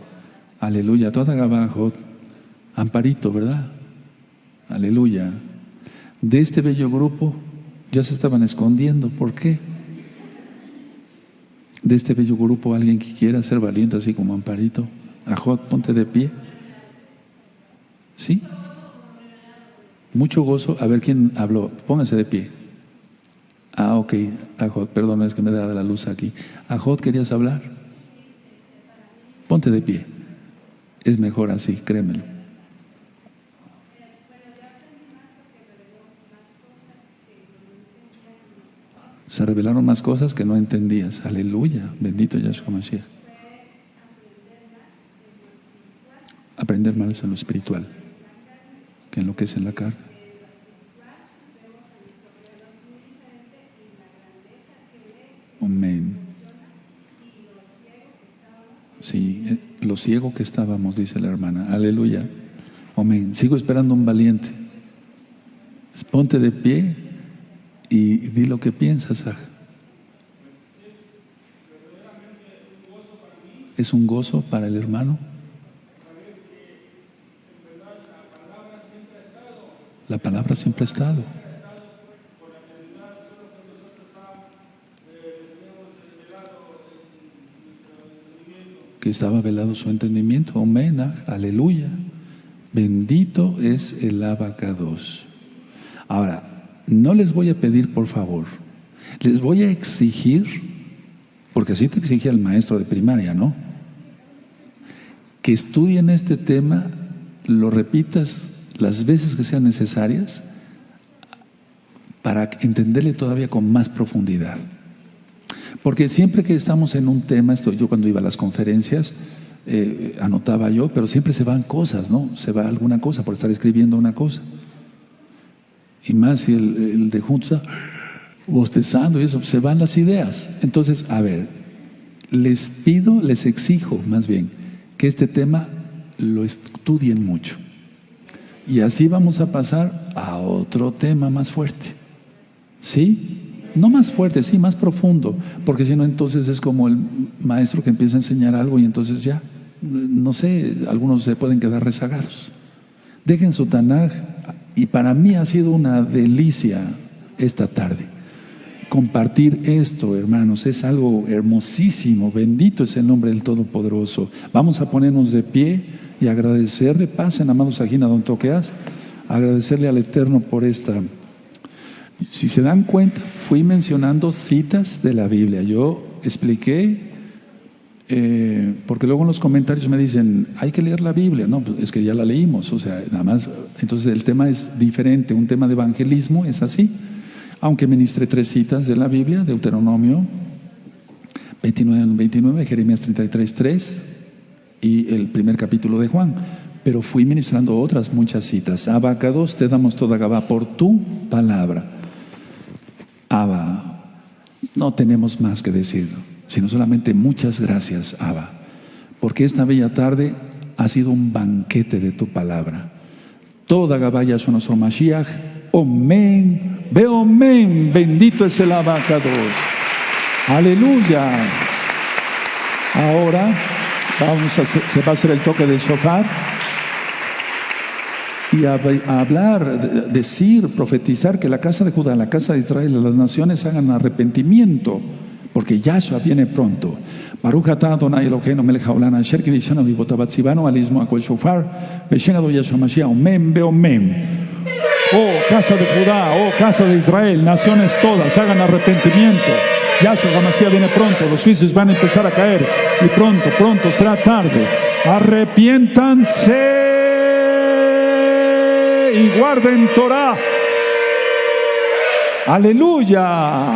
Aleluya. Toda abajo, amparito, ¿verdad? Aleluya. De este bello grupo ya se estaban escondiendo. ¿Por qué? De este bello grupo, alguien que quiera ser valiente, así como amparito. Ajot, ponte de pie. ¿Sí? Mucho gozo. A ver quién habló. Póngase de pie. Ah, ok. Ajot, perdón, es que me da la luz aquí. Ajot, ¿querías hablar? Ponte de pie. Es mejor así, créemelo. Se revelaron más cosas que no entendías. Aleluya. Bendito Yahshua Mashiach. Aprender más en lo espiritual que en lo que es en la carne. Amén. Sí, lo ciego que estábamos, dice la hermana. Aleluya. Amén. Sigo esperando un valiente. Ponte de pie y di lo que piensas. Es un gozo para el hermano. La palabra siempre ha estado. Que estaba velado su entendimiento. Amén. Aleluya. Bendito es el Abacados. Ahora, no les voy a pedir, por favor, les voy a exigir, porque así te exige el maestro de primaria, ¿no? Que estudien este tema, lo repitas las veces que sean necesarias para entenderle todavía con más profundidad. Porque siempre que estamos en un tema, yo cuando iba a las conferencias, anotaba yo, pero siempre se van cosas, ¿no? Se va alguna cosa por estar escribiendo una cosa. Y más si el de junto está bostezando y eso, se van las ideas. Entonces, a ver, les pido, les exijo más bien, que este tema lo estudien mucho. Y así vamos a pasar a otro tema más fuerte. ¿Sí? No más fuerte, sí, más profundo. Porque si no, entonces es como el maestro que empieza a enseñar algo y entonces ya, no sé, algunos se pueden quedar rezagados. Dejen su Tanaj. Y para mí ha sido una delicia esta tarde compartir esto, hermanos. Es algo hermosísimo. Bendito es el nombre del Todopoderoso. Vamos a ponernos de pie y agradecerle. Pasen, amados, aquí a Don Toqueas, agradecerle al Eterno por esta. Si se dan cuenta, fui mencionando citas de la Biblia. Yo expliqué, porque luego en los comentarios me dicen, hay que leer la Biblia. No, pues es que ya la leímos, o sea, nada más. Entonces el tema es diferente. Un tema de evangelismo es así. Aunque ministré 3 citas de la Biblia: Deuteronomio 29:29, Jeremías 33:3 y el primer capítulo de Juan. Pero fui ministrando otras muchas citas. Abacados, te damos toda Gabá por tu palabra. Abba, no tenemos más que decir, sino solamente muchas gracias, Abba, porque esta bella tarde ha sido un banquete de tu palabra. Toda Gabá Yahshua nuestro Mashiach. Amén. Veo amén. Bendito es el Abacados. Aleluya. Ahora se va a hacer el toque del shofar y a hablar, decir, profetizar que la casa de Judá, la casa de Israel, las naciones hagan arrepentimiento, porque Yahshua viene pronto. Baruch atah Adonai Eloheinu melech haolam asher kidishanu v'votav tzivanu al yizmoach kol shofar v'shem Yahshua Mashiach. Amén, amén. Oh casa de Judá, oh casa de Israel, naciones todas, hagan arrepentimiento. Yahshua HaMashiach viene pronto, los juicios van a empezar a caer y pronto será tarde. Arrepiéntanse y guarden Torah. Aleluya.